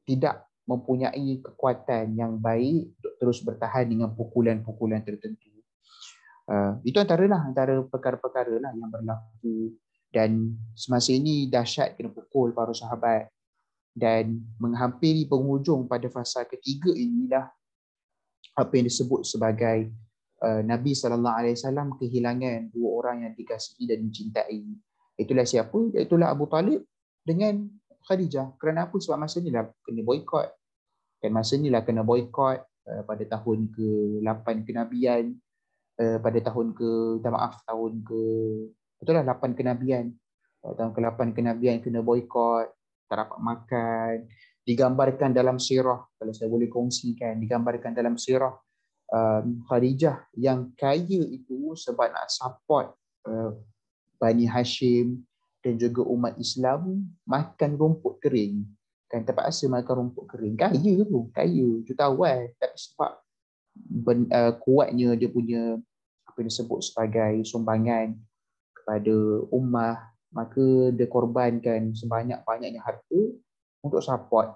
Speaker 2: tidak mempunyai kekuatan yang baik untuk terus bertahan dengan pukulan-pukulan tertentu. Itu antara perkara-perkara lah yang berlaku. Dan semasa ini dahsyat kena pukul para sahabat. Dan menghampiri penghujung pada fasa ketiga inilah apa yang disebut sebagai Nabi SAW kehilangan dua orang yang dikasihi dan dicintai. Itulah siapa? Itulah Abu Talib dengan Khadijah. Kerana apa? Sebab masa inilah kena boykot. Dan masa inilah kena boykot pada tahun ke-8 kenabian, pada tahun tahun ke 8 kenabian. tahun ke-8 kenabian kena boikot, tak dapat makan. Digambarkan dalam sirah, kalau saya boleh kongsikan, digambarkan dalam sirah Khadijah yang kaya itu sebab nak support Bani Hashim dan juga umat Islam makan rumput kering. Kan terpaksa makan rumput kering. Kaya tu, kaya jutawan. Tapi sebab kuatnya dia punya apa yang disebut sebagai sumbangan kepada ummah, maka dia korbankan sebanyak-banyaknya harta untuk support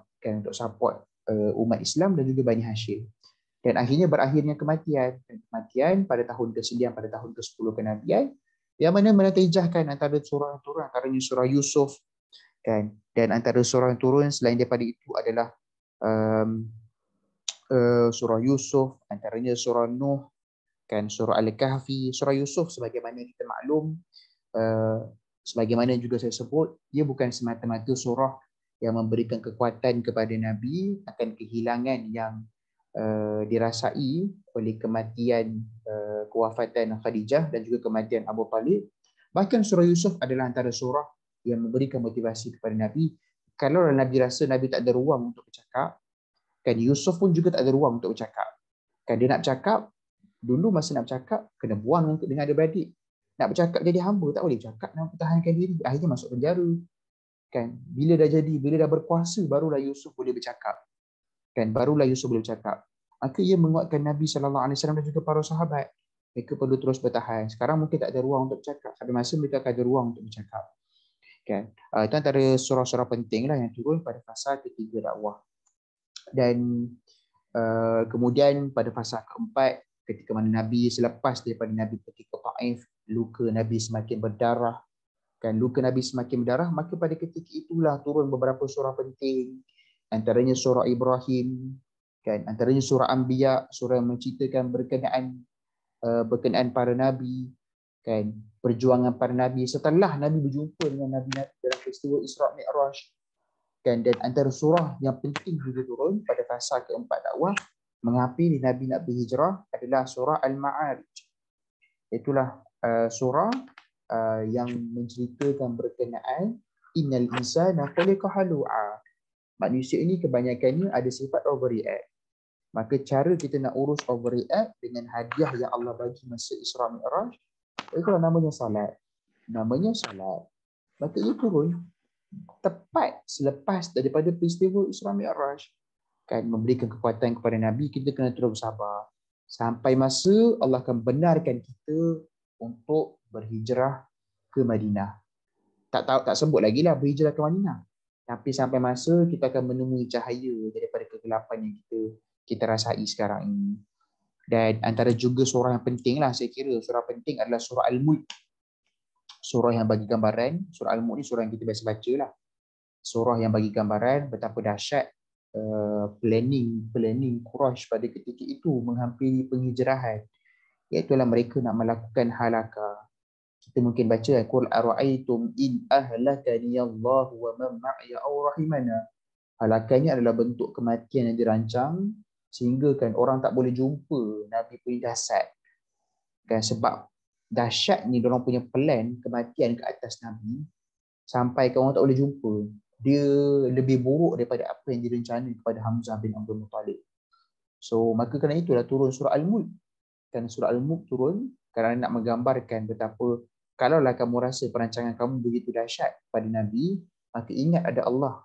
Speaker 2: umat Islam dan juga Bani Hashim. Dan akhirnya berakhirnya kematian. Dan kematian pada tahun ke-9, pada tahun ke-10 kenabian, yang mana menatijahkan antara surah yang turun, antaranya surah Yusuf, kan. Dan antara surah yang turun selain daripada itu adalah surah Yusuf, antaranya surah Nuh, kan, surah Al-Kahfi. Surah Yusuf sebagaimana kita maklum, sebagaimana juga saya sebut, dia bukan semata-mata surah yang memberikan kekuatan kepada Nabi akan kehilangan yang dirasai oleh kematian, kewafatan Khadijah dan juga kematian Abu Talib. Bahkan surah Yusuf adalah antara surah yang memberikan motivasi kepada Nabi. Kalau Nabi rasa Nabi tak ada ruang untuk bercakap, kan, Yusuf pun juga tak ada ruang untuk bercakap. Kan, dia nak bercakap, dulu masa nak bercakap kena buang dengan adik-beradik. Nak bercakap jadi hamba tak boleh bercakap, nak pertahankan diri, akhirnya masuk penjara. Kan, bila dah berkuasa, barulah Yusuf boleh bercakap. Kan, barulah Yusuf boleh bercakap. Maka ia menguatkan Nabi SAW dan juga para sahabat. Mereka perlu terus bertahan. Sekarang mungkin tak ada ruang untuk bercakap. Ada masa mereka akan ada ruang untuk bercakap. Kan? Itu antara surah-surah penting lah yang turun pada fasa ketiga dakwah. Dan kemudian pada fasa keempat, ketika mana Nabi selepas daripada Nabi pergi ke Taif, luka Nabi semakin berdarah. Kan, luka Nabi semakin berdarah, maka pada ketika itulah turun beberapa surah penting. Antaranya surah Ibrahim, kan, antaranya surah Anbiya, surah yang menceritakan berkenaan para nabi, kan, perjuangan para nabi setelah Nabi berjumpa dengan nabi-nabi dalam peristiwa Isra Mi'raj. Kan, dan antara surah yang penting juga turun pada fasa keempat dakwah menghampiri Nabi nak berhijrah adalah surah Al-Ma'arij. Itulah surah yang menceritakan berkenaan innal insana khuliqa halu'a. Manusia ini kebanyakannya ada sifat overreact. Maka cara kita nak urus overreact dengan hadiah yang Allah bagi masa Isra Mi'raj, itulah namanya salat. Namanya salat. Maka ia turun tepat selepas daripada peristiwa Isra Mi'raj. Kan, memberikan kekuatan kepada Nabi, kita kena terus bersabar. Sampai masa Allah akan benarkan kita untuk berhijrah ke Madinah. Tak sebut lagi lah berhijrah ke Madinah. Tapi sampai masa kita akan menemui cahaya daripada kegelapan yang kita rasai sekarang ini. Dan antara juga surah yang penting lah, saya kira surah penting adalah surah Al-Mulk. Surah yang bagi gambaran, surah Al-Mulk ni surah yang kita biasa baca lah. Surah yang bagi gambaran betapa dahsyat planning Quraisy pada ketika itu menghambiri penghijrahan. Iaitulah mereka nak melakukan halakah. Kita mungkin baca, qul ara'aytum in ahlakani Allah wa man ma'iya aw rahimana. Halakannya adalah bentuk kematian yang dirancang sehingga kan orang tak boleh jumpa Nabi punya jasad. Kan, sebab dahsyat ni diorang punya plan kematian ke atas Nabi sampai kan orang tak boleh jumpa. Dia lebih buruk daripada apa yang direncana kepada Hamzah bin Abdul Muttalib. So maka kerana itulah turun surah Al-Mulk. Kan, surah Al-Mulk turun kerana nak menggambarkan betapa kalaulah kamu rasa perancangan kamu begitu dahsyat pada Nabi, maka ingat ada Allah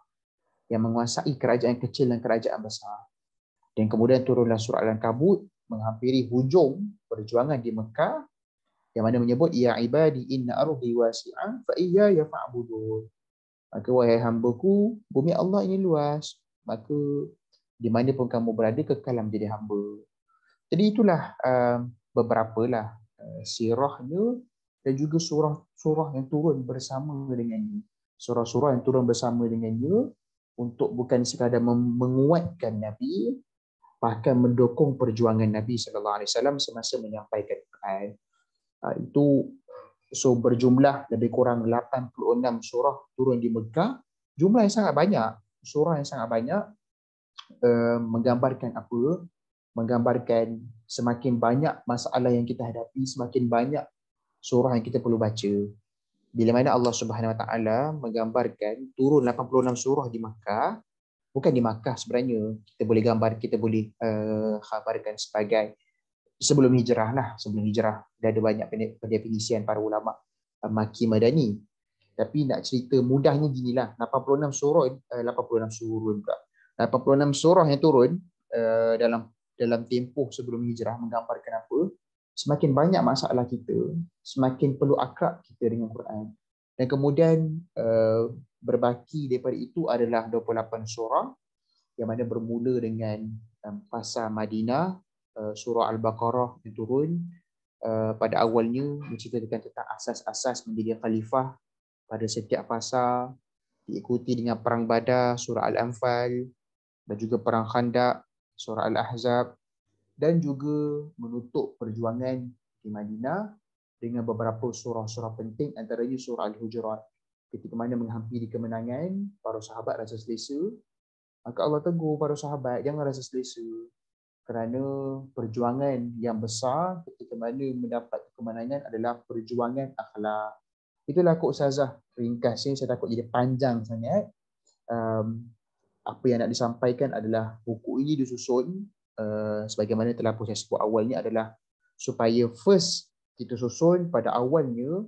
Speaker 2: yang menguasai kerajaan kecil dan kerajaan besar. Dan kemudian turunlah surah Al-Ankabut menghampiri hujung perjuangan di Mekah, yang mana menyebut ya ibadi inna ardi wasi'ah fa iyaya fa'budun. Maka wahai hamba-Ku, bumi Allah ini luas, maka di mana pun kamu berada kekal menjadi hamba. Jadi itulah beberapa lah sirahnya dan juga surah-surah yang turun bersama dengannya. Surah-surah yang turun bersama dengannya untuk bukan sekadar menguatkan Nabi, bahkan mendukung perjuangan Nabi SAW semasa menyampaikan Quran. Itu berjumlah lebih kurang 86 surah turun di Mekah. Jumlah yang sangat banyak, surah yang sangat banyak, menggambarkan apa? Menggambarkan semakin banyak masalah yang kita hadapi, semakin banyak surah yang kita perlu baca. Bila mana Allah Subhanahu Wa Taala menggambarkan turun 86 surah di Makkah, bukan di Makkah sebenarnya, kita boleh gambar, kita boleh khabarkan sebagai sebelum hijrah lah. Sebelum hijrah dah ada banyak pendefinisian para ulama Makki Madani. Tapi nak cerita mudahnya ginilah, 86 surah 86 surah yang turun dalam tempoh sebelum hijrah menggambarkan apa? Semakin banyak masalah kita, semakin perlu akrab kita dengan Quran. Dan kemudian berbaki daripada itu adalah 28 surah yang mana bermula dengan fasa Madinah, surah Al-Baqarah yang turun pada awalnya menceritakan tentang asas-asas menjadi khalifah pada setiap fasa, diikuti dengan perang Badar, surah Al-Anfal, dan juga perang Khandaq, surah Al-Ahzab, dan juga menutup perjuangan di Madinah dengan beberapa surah-surah penting, antaranya surah Al-Hujurat. Ketika mana menghampiri kemenangan, para sahabat rasa selesa, maka Allah tegur para sahabat, jangan rasa selesa, kerana perjuangan yang besar ketika mana mendapat kemenangan adalah perjuangan akhlak. Itulah Kak Ustazah ringkasnya, saya takut jadi panjang sangat. Apa yang nak disampaikan adalah buku ini disusun sebagaimana telah pun saya sebut awalnya adalah supaya first kita susun pada awalnya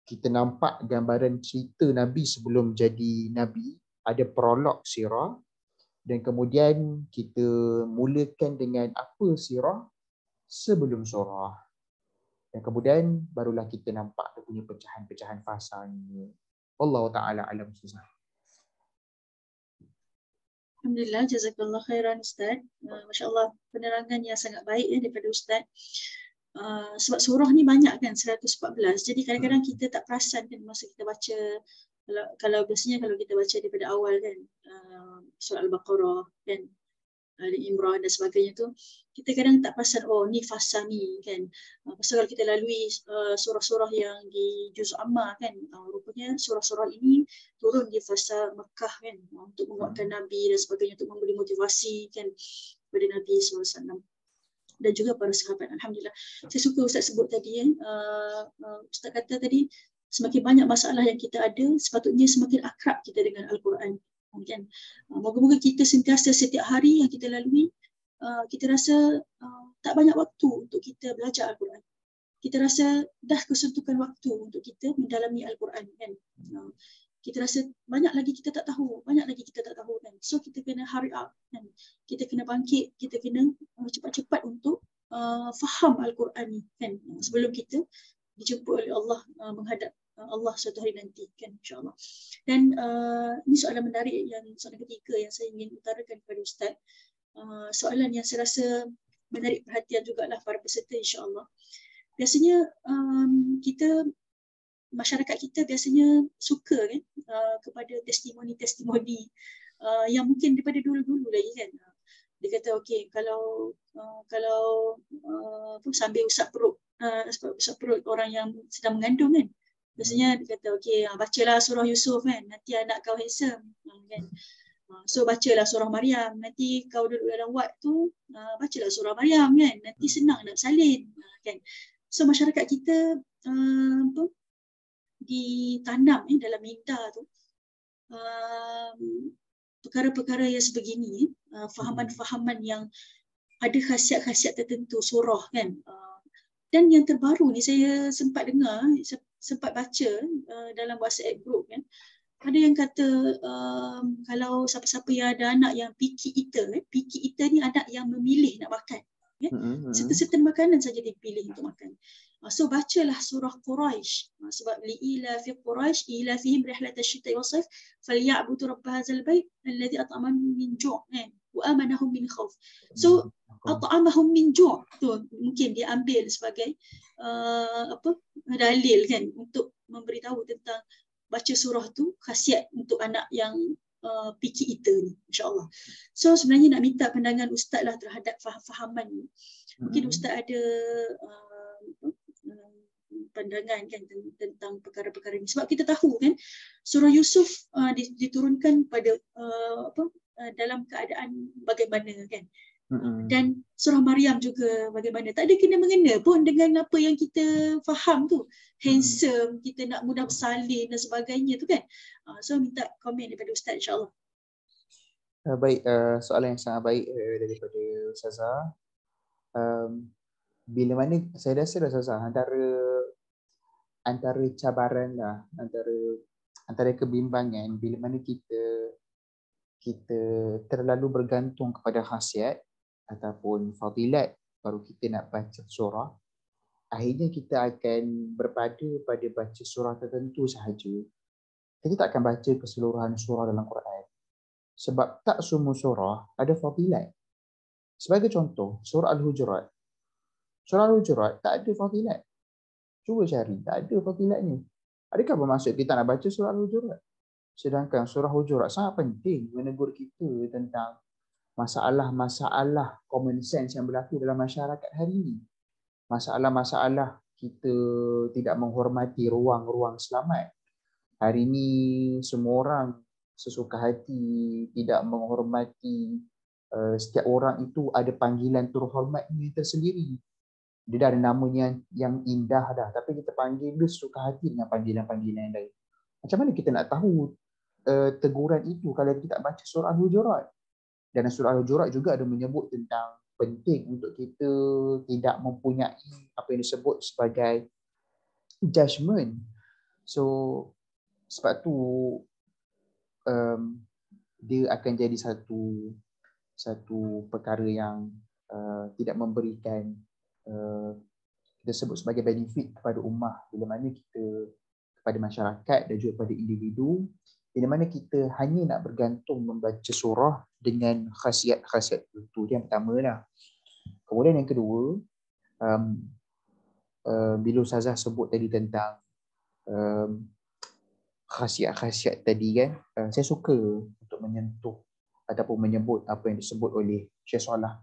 Speaker 2: kita nampak gambaran cerita Nabi sebelum jadi Nabi, ada prolog sirah, dan kemudian kita mulakan dengan apa sirah sebelum surah. Dan kemudian barulah kita nampak dia punya pecahan-pecahan fasanya. Allah Ta'ala alam susah.
Speaker 1: Alhamdulillah, jazakallah khairan Ustaz. Masya Allah, penerangan yang sangat baik daripada Ustaz. Sebab surah ni banyak kan, 114. Jadi kadang-kadang kita tak perasan kan masa kita baca. Kalau biasanya kalau kita baca daripada awal kan, surah Al-Baqarah kan, Ali Imran dan sebagainya tu, kita kadang tak perasan, oh ni fasa ni kan. Pasal kalau kita lalui surah-surah yang di Juz Amma kan, rupanya surah-surah ini turun di fasa Mekah kan, untuk menguatkan Nabi dan sebagainya, untuk memberi motivasi kan kepada Nabi SAW dan juga para sahabat. Alhamdulillah. Saya suka Ustaz sebut tadi Ustaz kata tadi, semakin banyak masalah yang kita ada, sepatutnya semakin akrab kita dengan Al-Quran. Kan? Moga-moga kita sentiasa setiap hari yang kita lalui, kita rasa tak banyak waktu untuk kita belajar Al-Quran. Kita rasa dah kesuntukan waktu untuk kita mendalami Al-Quran kan. Kita rasa banyak lagi kita tak tahu, kan. So kita kena hurry up kan. Kita kena bangkit, kita kena cepat-cepat untuk faham Al-Quran ni kan. Sebelum kita dijemput oleh Allah menghadap Allah suatu hari nanti kan, insyaAllah. Dan ini soalan menarik, soalan ketiga yang saya ingin utarakan kepada Ustaz. Soalan yang saya rasa menarik perhatian jugalah para peserta, insyaAllah. Biasanya masyarakat kita biasanya suka kan kepada testimoni-testimoni yang mungkin daripada dulu-dulu lagi kan. Dia kata okey, kalau sambil usap perut orang yang sedang mengandung kan, biasanya dia kata okey, bacalah surah Yusuf kan, nanti anak kau handsome kan. So bacalah surah Maryam, nanti kau duduk dalam wad tu, bacalah surah Maryam kan, nanti senang nak salin kan. So masyarakat kita ditanam dalam minda tu perkara-perkara yang sebegini, fahaman-fahaman yang ada khasiat-khasiat tertentu surah kan. Dan yang terbaru ni saya sempat dengar, sempat baca dalam WhatsApp group kan, ada yang kata kalau siapa-siapa yang ada anak yang picky eater ni anak yang memilih nak makan kan? Serta-serta makanan saja dipilih untuk makan. So bacalah surah Quraisy, sebab li'ila fi Quraisy ila fihim rihlat asy-syita'i was-sayf falyabudu rabb hadzal bait alladhi at'amahum min ju' wa amanahum min khauf. So at'amahum min ju' tu mungkin dia ambil sebagai dalil kan untuk memberitahu tentang baca surah tu khasiat untuk anak yang picky eater ni, insya-Allah. So sebenarnya nak minta pandangan Ustaz lah terhadap fahaman ni. Mungkin Ustaz ada pandangan kan tentang perkara-perkara ini, sebab kita tahu kan surah Yusuf diturunkan pada dalam keadaan bagaimana kan. Dan surah Maryam juga bagaimana. Tak ada kena-mengena pun dengan apa yang kita faham tu. Handsome, kita nak mudah bersalin dan sebagainya tu kan. So minta komen daripada Ustaz insyaAllah.
Speaker 2: Baik, soalan yang sangat baik daripada Ustazah. Bila mana saya rasa dah Ustazah, antara cabaran lah, antara kebimbangan bila mana kita terlalu bergantung kepada khasiat ataupun fadilat baru kita nak baca surah, akhirnya kita akan berpada pada baca surah tertentu sahaja. Kita tak akan baca keseluruhan surah dalam Quran. Sebab tak semua surah ada fadilat. Sebagai contoh, surah Al-Hujurat. Surah Al-Hujurat tak ada fadilat. Cuba cari, tak ada fadilatnya. Adakah bermaksud kita nak baca surah Al-Hujurat? Sedangkan surah Hujurat sangat penting menegur kita tentang masalah-masalah common sense yang berlaku dalam masyarakat hari ini. Masalah-masalah kita tidak menghormati ruang-ruang selamat. Hari ini semua orang sesuka hati tidak menghormati, setiap orang itu ada panggilan terhormatnya tersendiri. Dia dah ada namanya yang indah dah, tapi kita panggil dia suka hati dengan panggilan-panggilan yang lain. Macam mana kita nak tahu teguran itu kalau kita tak baca surah Al-Hujurat? Dan surah Al-Hujurat juga ada menyebut tentang penting untuk kita tidak mempunyai apa yang disebut sebagai judgement. So sebab tu dia akan jadi satu perkara yang tidak memberikan kita sebut sebagai benefit kepada ummah, bila mana kita kepada masyarakat dan juga kepada individu, bila mana kita hanya nak bergantung membaca surah dengan khasiat-khasiat tertentu. Yang pertama lah. Kemudian yang kedua, bila Ustazah sebut tadi tentang khasiat-khasiat tadi kan, saya suka untuk menyentuh ataupun menyebut apa yang disebut oleh Syekh Salah.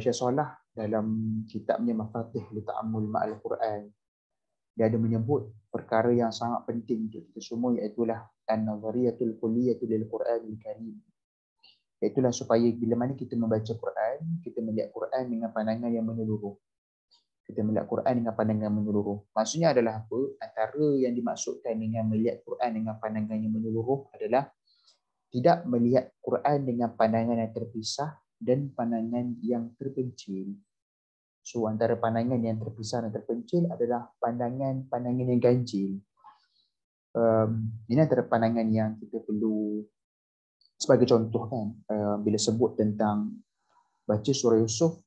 Speaker 2: Syekh Salah dalam kitabnya Mafatih li Ta'ammul Ma'al Quran, dia ada menyebut perkara yang sangat penting untuk kita semua, iaitulah an-nazariyatul kulliyatu lil Quranil Karim. Iaitulah supaya bila mana kita membaca Quran, kita melihat Quran dengan pandangan yang menyeluruh. Kita melihat Quran dengan pandangan menyeluruh. Maksudnya adalah apa? Antara yang dimaksudkan dengan melihat Quran dengan pandangan yang menyeluruh adalah tidak melihat Quran dengan pandangan yang terpisah dan pandangan yang terpencil. So antara pandangan yang terpisah dan terpencil adalah pandangan yang ganjil. Ini antara pandangan yang kita perlu, sebagai contoh kan, bila sebut tentang baca surah Yusuf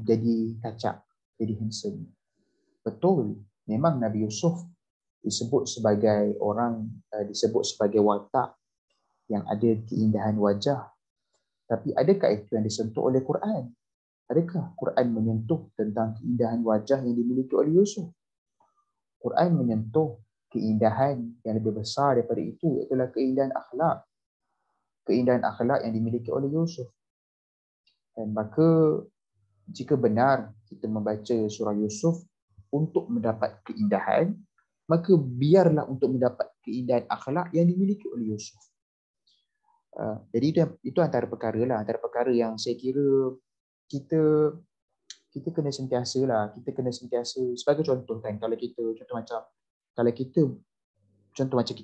Speaker 2: jadi kacak, jadi handsome. Betul, memang Nabi Yusuf disebut sebagai orang, disebut sebagai watak yang ada keindahan wajah. Tapi adakah itu yang disentuh oleh Quran? Adakah Quran menyentuh tentang keindahan wajah yang dimiliki oleh Yusuf? Quran menyentuh keindahan yang lebih besar daripada itu, iaitu keindahan akhlak. Keindahan akhlak yang dimiliki oleh Yusuf. Dan maka jika benar kita membaca surah Yusuf untuk mendapat keindahan, maka biarlah untuk mendapat keindahan akhlak yang dimiliki oleh Yusuf. Jadi itu antara perkara lah, antara perkara yang saya kira kita kena sentiasa lah, kita kena sentiasa, sebagai contoh kan, kalau kita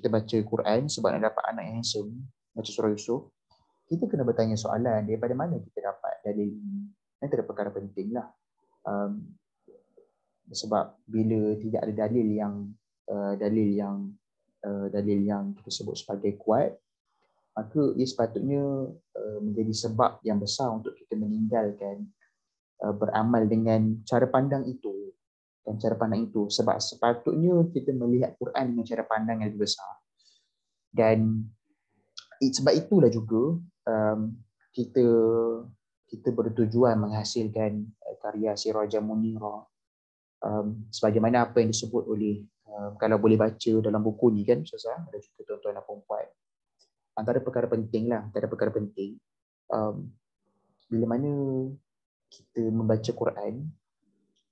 Speaker 2: baca Quran sebab nak dapat anak yang handsome, baca surah Yusuf, kita kena bertanya soalan, daripada mana kita dapat dalil ini? Itu adalah perkara penting lah. Sebab bila tidak ada dalil yang kita sebut sebagai kuat, maka ia sepatutnya menjadi sebab yang besar untuk kita meninggalkan beramal dengan cara pandang itu. Dan cara pandang itu, sebab sepatutnya kita melihat Quran dengan cara pandang yang lebih besar. Dan sebab itulah juga kita bertujuan menghasilkan karya Sirajah Munirah, sebagaimana apa yang disebut oleh, kalau boleh baca dalam buku ni kan Ustazah, ada juga tuan-tuan dan puan-puan, antara perkara penting, bila mana kita membaca Quran,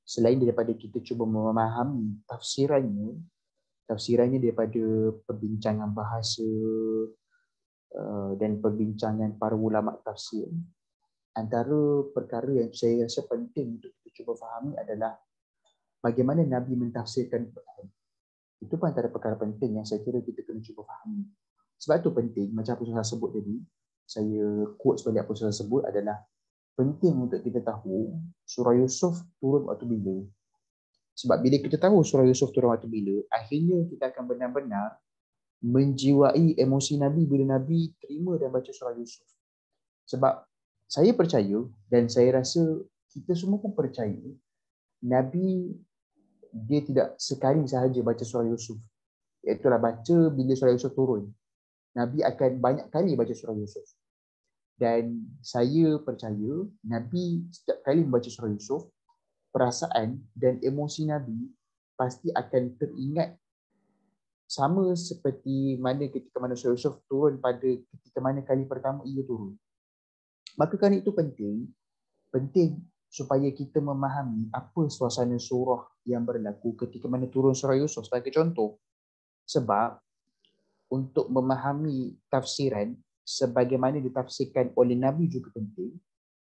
Speaker 2: selain daripada kita cuba memahami tafsirannya daripada perbincangan bahasa dan perbincangan para ulama tafsir, antara perkara yang saya rasa penting untuk kita cuba fahami adalah bagaimana Nabi mentafsirkan Quran. Itu pun antara perkara penting yang saya kira kita kena cuba fahami. Sebab itu penting, macam apa saya sebut tadi, saya quote sebalik apa saya sebut adalah penting untuk kita tahu surah Yusuf turun waktu bila. Sebab bila kita tahu surah Yusuf turun waktu bila, akhirnya kita akan benar-benar menjiwai emosi Nabi bila Nabi terima dan baca surah Yusuf. Sebab saya percaya dan saya rasa kita semua pun percaya Nabi dia tidak sekali sahaja baca surah Yusuf. Iaitulah baca bila surah Yusuf turun. Nabi akan banyak kali baca surah Yusuf. Dan saya percaya Nabi setiap kali membaca surah Yusuf, perasaan dan emosi Nabi pasti akan teringat sama seperti mana ketika mana surah Yusuf turun pada ketika mana kali pertama ia turun. Maka kerana itu penting supaya kita memahami apa suasana surah yang berlaku ketika mana turun surah Yusuf sebagai contoh. Sebab untuk memahami tafsiran sebagaimana ditafsirkan oleh Nabi juga penting.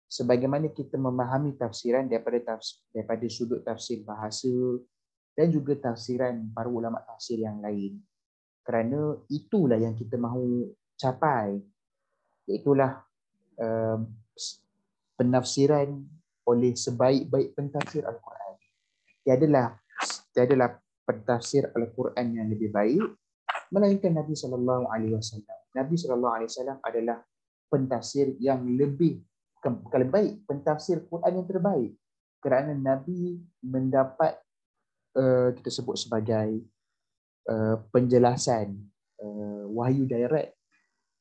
Speaker 2: Sebagaimana kita memahami tafsiran daripada sudut tafsir bahasa dan juga tafsiran para ulama tafsir yang lain. Kerana itulah yang kita mahu capai. Itulah penafsiran oleh sebaik-baik pentafsir Al-Quran. Tiadalah pentafsir Al-Quran yang lebih baik melainkan Nabi sallallahu alaihi wasallam. Nabi sallallahu alaihi wasallam adalah pentafsir yang lebih bukan baik, pentafsir Quran yang terbaik. Kerana Nabi mendapat kita sebut sebagai penjelasan wahyu direct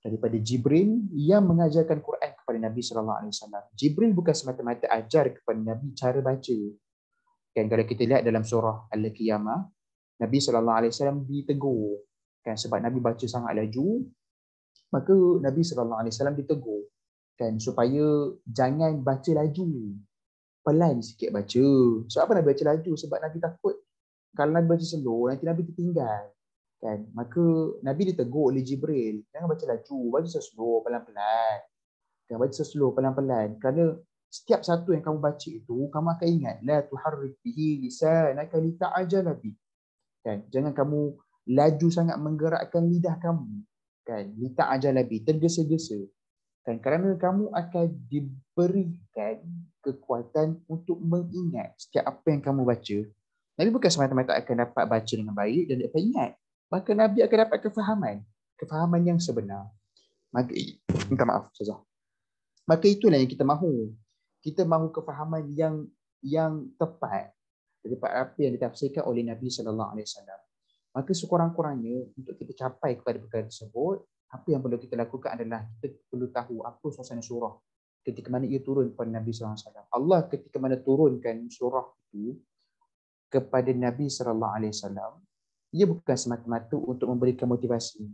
Speaker 2: daripada Jibril yang mengajarkan Quran kepada Nabi sallallahu alaihi wasallam. Jibril bukan semata-mata ajar kepada Nabi cara baca. Kan kalau kita lihat dalam surah Al-Qiyamah, Nabi sallallahu alaihi wasallam ditegur kan sebab Nabi baca sangat laju, maka Nabi sallallahu alaihi wasallam ditegur kan supaya jangan baca laju. Pelan sikit baca. Sebab apa Nabi baca laju? Sebab Nabi takut kalau Nabi baca slow nanti Nabi tertinggal. Kan? Maka Nabi ditegur oleh Jibril, jangan baca laju, baca slow pelan-pelan. Jangan baca slow pelan-pelan. Kerana setiap satu yang kamu baca itu kamu akan ingat la tuharrik bihi lisanaka lita'jala bi. Kan? Jangan kamu laju sangat menggerakkan lidah kamu. Kan? Lita'jala bi, tergesa-gesa. Kan? Kerana kamu akan diberikan kekuatan untuk mengingat setiap apa yang kamu baca. Nabi bukan semata-mata akan dapat baca dengan baik dan dapat ingat. Maka Nabi akan dapat kefahaman yang sebenar. Maka minta maaf saja. Maka itulah yang kita mahu. Kita mahu kefahaman yang tepat daripada apa yang ditafsirkan oleh Nabi sallallahu alaihi wasallam. Maka sekurang-kurangnya untuk kita capai kepada perkara tersebut, apa yang perlu kita lakukan adalah kita perlu tahu apa suasana surah ketika mana ia turun kepada Nabi sallallahu alaihi wasallam. Allah ketika mana turunkan surah itu kepada Nabi sallallahu alaihi wasallam, ia bukan semata-mata untuk memberikan motivasi,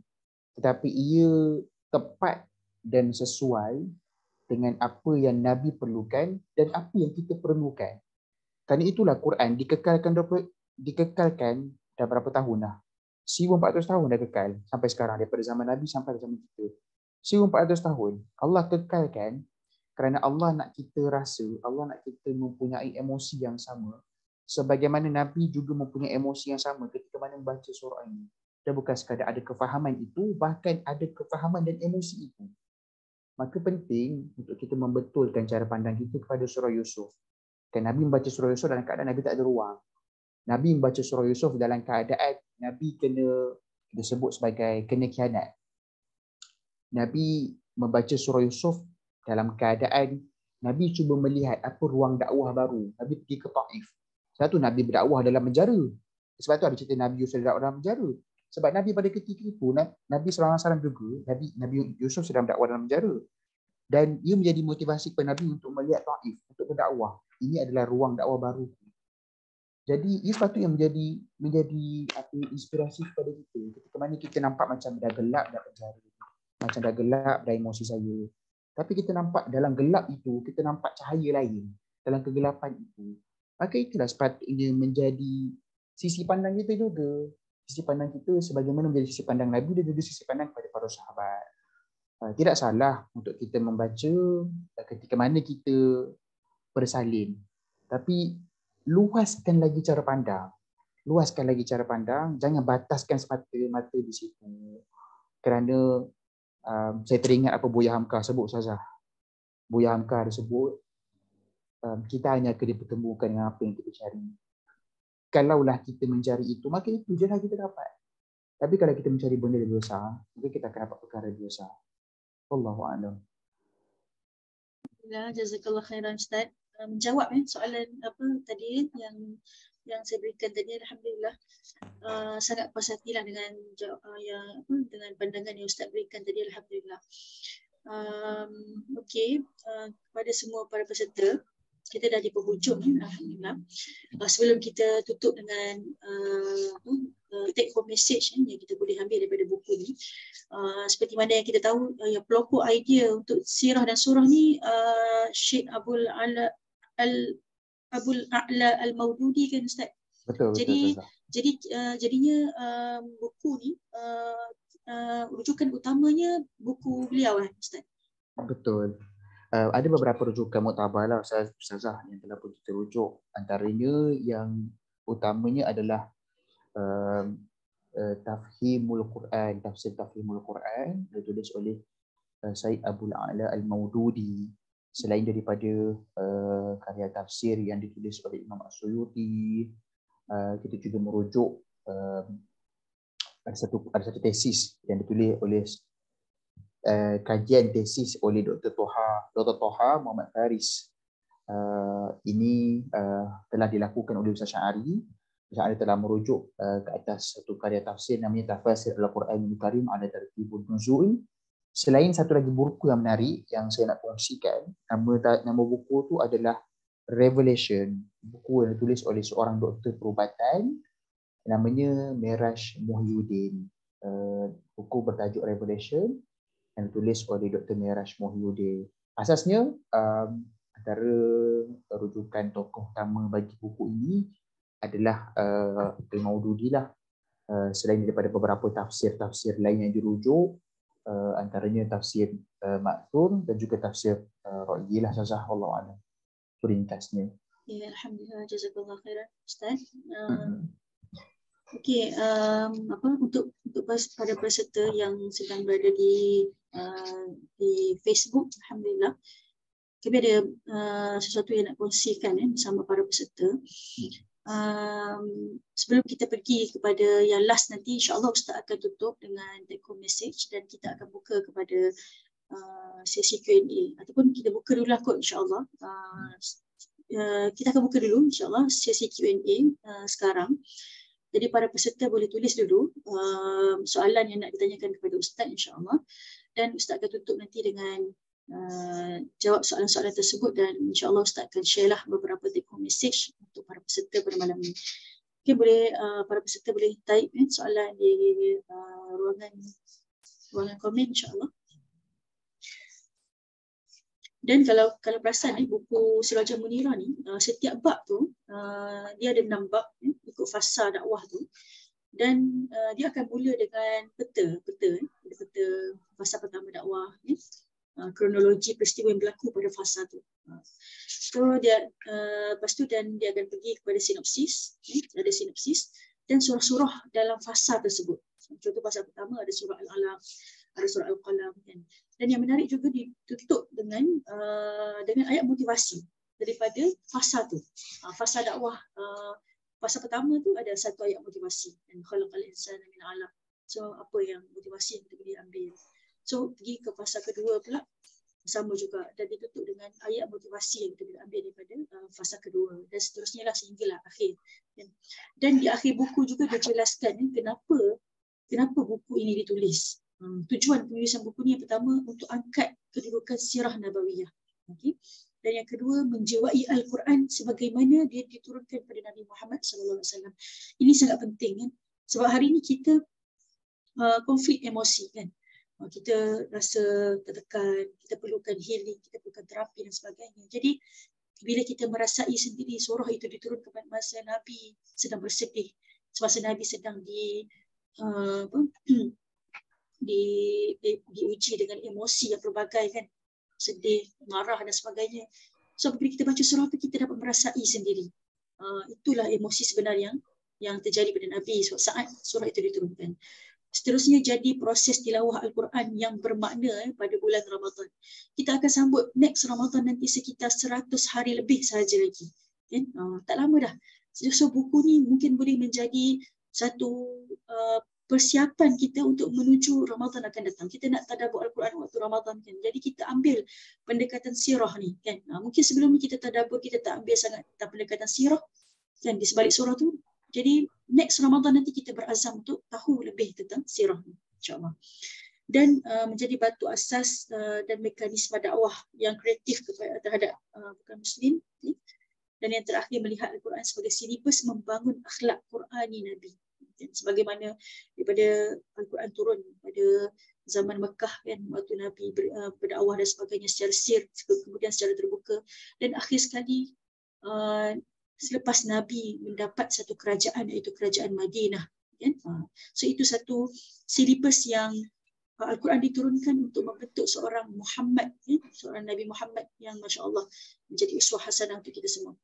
Speaker 2: tetapi ia tepat dan sesuai dengan apa yang Nabi perlukan dan apa yang kita perlukan. Kerana itulah Quran dikekalkan dah berapa tahun dah? 1400 tahun dah kekal sampai sekarang, daripada zaman Nabi sampai zaman kita. 1400 tahun Allah kekalkan kerana Allah nak kita rasa, Allah nak kita mempunyai emosi yang sama sebagaimana Nabi juga mempunyai emosi yang sama ketika mana membaca surah ini. Dan bukan sekadar ada kefahaman itu, bahkan ada kefahaman dan emosi itu. Maka penting untuk kita membetulkan cara pandang kita kepada surah Yusuf. Kan Nabi membaca surah Yusuf dalam keadaan Nabi tak ada ruang. Nabi membaca surah Yusuf dalam keadaan Nabi kena disebut sebagai kena khianat. Nabi membaca surah Yusuf dalam keadaan Nabi cuba melihat apa ruang dakwah baru. Nabi pergi ke Taif. Satu Nabi berdakwah dalam penjara. Sebab tu ada cerita Nabi Yusuf berdakwah dalam penjara. Sebab Nabi pada ketika itu, Nabi SAW juga, Nabi Yusuf sedang berdakwah dalam penjara. Dan ia menjadi motivasi kepada Nabi untuk melihat Taif, untuk berdakwah. Ini adalah ruang dakwah baru. Jadi ia sepatutnya menjadi inspirasi kepada kita. Ketika mana kita nampak macam dah gelap dah penjara, macam dah gelap dah emosi saya. Tapi kita nampak dalam gelap itu, kita nampak cahaya lain dalam kegelapan itu. Maka itulah sepatutnya menjadi sisi pandang kita juga. Sisi pandang kita sebagaimana menjadi sisi pandang Nabi dan juga sisi pandang kepada para sahabat. Tidak salah untuk kita membaca ketika mana kita bersalin. Tapi luaskan lagi cara pandang. Luaskan lagi cara pandang. Jangan bataskan semata-mata di situ. Kerana saya teringat apa Buya Hamka sebut, Ustazah. Buya Hamka ada sebut, kita hanya akan dipertemukan dengan apa yang kita cari. Kalaulah kita mencari itu, maka itu je lah kita dapat. Tapi kalau kita mencari benda lebih besar, maka kita akan dapat perkara lebih besar. Wallahu a'lam.
Speaker 1: Jazakallah khairan Ustaz. Menjawab soalan apa tadi yang saya berikan tadi, alhamdulillah sangat puas hatilah dengan dengan pandangan yang Ustaz berikan tadi, alhamdulillah. Okey, kepada semua para peserta, kita dah di penghujung, alhamdulillah. Sebelum kita tutup dengan take home message yang kita boleh ambil daripada buku ni, seperti mana yang kita tahu, yang pelopor idea untuk sirah dan surah ni Syekh Abul A'la Al-Maududi kan Ustaz?
Speaker 2: Betul.
Speaker 1: Jadinya buku ni rujukan utamanya buku beliau lah Ustaz.
Speaker 2: Betul. Ada beberapa rujukan muktabar lah Ustazah yang telah pun kita rujuk. Antaranya yang utamanya adalah Tafhimul Quran, tafsir Tafhimul Quran, ditulis oleh Syekh Abul A'la Al-Maududi. Selain daripada karya tafsir yang ditulis oleh Imam As-Suyuti, kita juga merujuk ada satu tesis yang ditulis oleh kajian tesis oleh Dr. Toha Muhammad Faris. Ini telah dilakukan oleh Ustaz Syari. Ustaz Syari telah merujuk ke atas satu karya tafsir namanya Tafsir Al-Quranul Karim ala Tartibun Nuzul. Selain satu lagi buku yang menarik yang saya nak kongsikan, nama buku tu adalah Revelation. Buku yang ditulis oleh seorang doktor perubatan namanya Miraj Muhyiddin. Buku bertajuk Revelation yang ditulis oleh Dr. Miraj Muhyiddin. Asasnya antara rujukan tokoh utama bagi buku ini adalah Al-Maududi lah. Selain daripada beberapa tafsir-tafsir lain yang dirujuk, antaranya tafsir Ma'thur dan juga tafsir Ra'yi lah Ustazah, wallahu a'lam. Ringkasnya.
Speaker 1: Ya, alhamdulillah, jazakallah khairan Ustaz. Okey, untuk pada peserta yang sedang berada di Facebook, alhamdulillah kami ada sesuatu yang nak kongsikan bersama para peserta. Sebelum kita pergi kepada yang last nanti, insya-Allah Ustaz akan tutup dengan take home message dan kita akan buka kepada sesi Q&A ataupun kita buka dulu lah kot, insya-Allah. Kita akan buka dulu insya-Allah sesi Q&A sekarang. Jadi para peserta boleh tulis dulu soalan yang nak ditanyakan kepada Ustaz, insya-Allah, dan Ustaz akan tutup nanti dengan jawab soalan-soalan tersebut, dan insya-Allah Ustaz akan share lah beberapa take home message untuk para peserta pada malam ini. Okay, boleh para peserta boleh type soalan di ruangan komen, insya-Allah. Dan kalau perasan buku Sirajul Munirah ni, setiap bab tu dia ada 6 bab ikut fasa dakwah tu, dan dia akan mula dengan peta fasa pertama dakwah, kronologi peristiwa yang berlaku pada fasa tu. So dia lepas tu dan dia akan pergi kepada sinopsis, ada sinopsis dan surah-surah dalam fasa tersebut. Contoh fasa pertama ada surah Al-Alaq, ada surah Al-Qalam kan. Dan yang menarik juga ditutup dengan ayat motivasi daripada fasa tu. Fasa dakwah fasa pertama tu ada satu ayat motivasi, dan khalaqal insana min 'alaq. So apa yang motivasi yang kita boleh ambil. So pergi ke fasa kedua pula sama juga, dan ditutup dengan ayat motivasi yang kita boleh ambil daripada fasa kedua, dan seterusnya lah sehinggalah akhir. Dan di akhir buku juga dijelaskan kenapa buku ini ditulis. Tujuan penulisan buku ni yang pertama untuk angkat kedudukan sirah nabawiyah. Okay. Dan yang kedua menjiwai Al-Quran sebagaimana dia diturunkan pada Nabi Muhammad SAW. Ini sangat penting kan. Sebab hari ini kita konflik emosi kan. Kita rasa tertekan, kita perlukan healing, kita perlukan terapi dan sebagainya. Jadi bila kita merasai sendiri surah itu diturunkan pada masa Nabi sedang bersedih, semasa Nabi sedang diuji dengan emosi yang pelbagai kan, sedih, marah dan sebagainya. So bila kita baca surah tu kita dapat merasai sendiri. Itulah emosi sebenar yang terjadi pada Nabi saat surah itu diturunkan. Seterusnya jadi proses tilawah Al-Quran yang bermakna pada bulan Ramadan. Kita akan sambut next Ramadan nanti sekitar 100 hari lebih sahaja lagi. Kan? Tak lama dah. So buku ni mungkin boleh menjadi satu persiapan kita untuk menuju Ramadan akan datang. Kita nak tadabbur Al-Quran waktu Ramadan kan. Jadi kita ambil pendekatan sirah ni kan. Mungkin sebelum ni kita tadabbur kita tak ambil sangat tentang pendekatan sirah kan di sebalik surah tu. Jadi next Ramadan nanti kita berazam untuk tahu lebih tentang sirah ni, insya-Allah. Dan menjadi batu asas dan mekanisme dakwah yang kreatif terhadap bukan Muslim. Dan yang terakhir melihat Al-Quran sebagai silibus membangun akhlak Qurani Nabi. Dan sebagaimana daripada Al-Quran turun pada zaman Mekah kan, waktu Nabi berdakwah dan sebagainya secara sir, kemudian secara terbuka. Dan akhir sekali selepas Nabi mendapat satu kerajaan iaitu kerajaan Madinah kan? So itu satu silibus yang Al-Quran diturunkan untuk membentuk seorang Muhammad kan? Seorang Nabi Muhammad yang masya-Allah menjadi uswah hasanah untuk kita semua.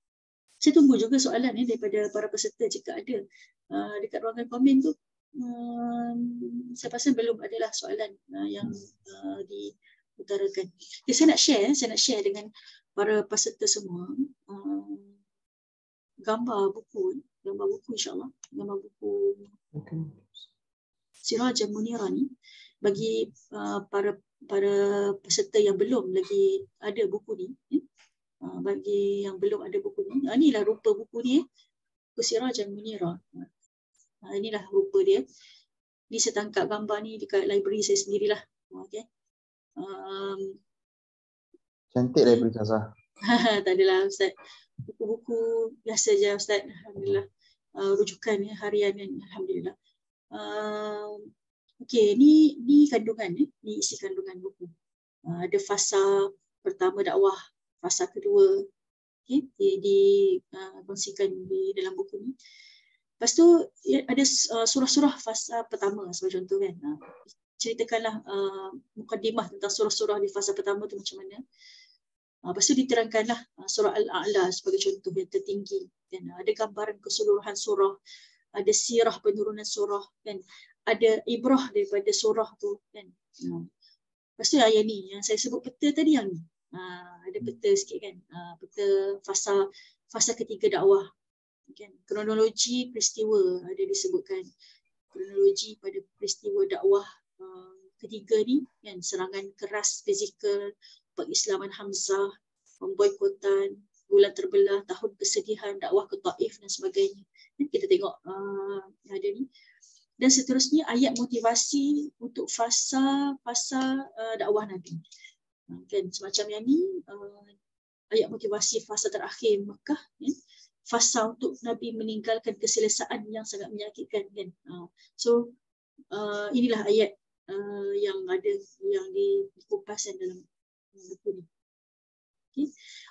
Speaker 1: Saya tunggu juga soalan daripada para peserta jika ada dekat ruangan komen tu. Saya rasa belum adalah soalan yang diutarakan. Okay, saya nak share dengan para peserta semua gambar buku insya-Allah, gambar buku Sirajul Munirah ni bagi para peserta yang belum lagi ada buku ni. Bagi yang belum ada buku ni, inilah rupa buku ni, buku Sirajul Munirah. Inilah rupa dia. Ni saya tangkap gambar ni dekat library saya sendirilah. Okey.
Speaker 2: Cantik library Ustazah.
Speaker 1: Tak adalah Ustaz. Buku-buku biasa je Ustaz. Alhamdulillah. Rujukan harian kan. Alhamdulillah. Okey, ni kandungan ni isi kandungan buku. Ada fasa pertama dakwah, fasa kedua okey dikongsikan di dalam buku ni. Lepas tu ada surah-surah fasa pertama sebagai contoh kan. Ceritakanlah mukadimah tentang surah-surah di fasa pertama tu macam mana. Lepas tu diterangkanlah surah Al-A'la sebagai contoh yang tertinggi. Dan ada gambaran keseluruhan surah, ada sirah penurunan surah, kan? Ada ibrah daripada surah tu. Kan? Lepas tu ayat ni, yang saya sebut peta tadi yang ni. Ada peta sikit kan, peta fasa ketiga dakwah. Kan? Kronologi peristiwa ada disebutkan. Kronologi pada peristiwa dakwah ketiga ni, kan? Serangan keras fizikal, pengislaman Hamzah, pemboikotan, bulan terbelah, tahun kesedihan, dakwah ke Taif dan sebagainya. Kita tengok ada ni. Dan seterusnya ayat motivasi untuk fasa dakwah Nabi. Kan semacam yang ni, ayat motivasi fasa terakhir Mekah, kan? Fasa untuk Nabi meninggalkan keselesaan yang sangat menyakitkan kan. So inilah ayat yang ada yang dikupas dalam buku ni.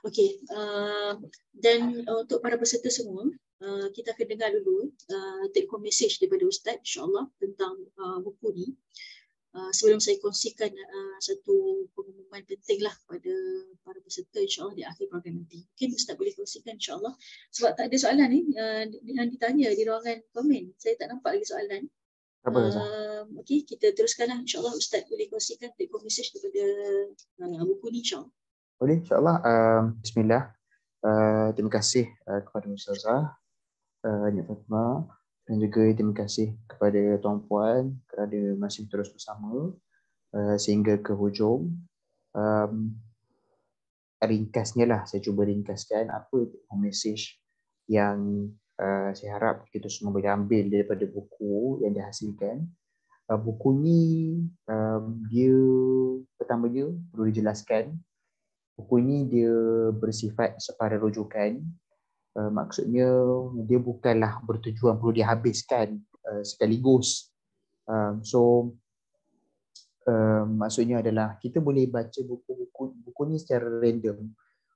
Speaker 1: Okey. Dan untuk para peserta semua, kita akan dengar dulu take home message daripada Ustaz insya-Allah tentang buku ni. Sebelum saya kongsikan satu pengumuman penting lah kepada para peserta insya-Allah di akhir program nanti. Mungkin Ustaz boleh kongsikan insya-Allah. Sebab tak ada soalan ni yang ditanya di ruangan komen. Saya tak nampak lagi soalan. Okey, kita teruskanlah insya-Allah. Ustaz boleh kongsikan take home message daripada buku ni insya-Allah.
Speaker 2: Boleh insya-Allah. Bismillah. Terima kasih kepada Ustazah Nia Fatimah, dan juga terima kasih kepada tuan-puan kerana masih terus bersama sehingga ke hujung. Ringkasnya lah, saya cuba ringkaskan apa message yang saya harap kita semua boleh ambil daripada buku yang dihasilkan. Buku ni dia pertamanya perlu dijelaskan. Buku ini dia bersifat sepada rujukan. Maksudnya dia bukanlah bertujuan perlu dihabiskan sekaligus. Maksudnya adalah kita boleh baca buku ni secara random.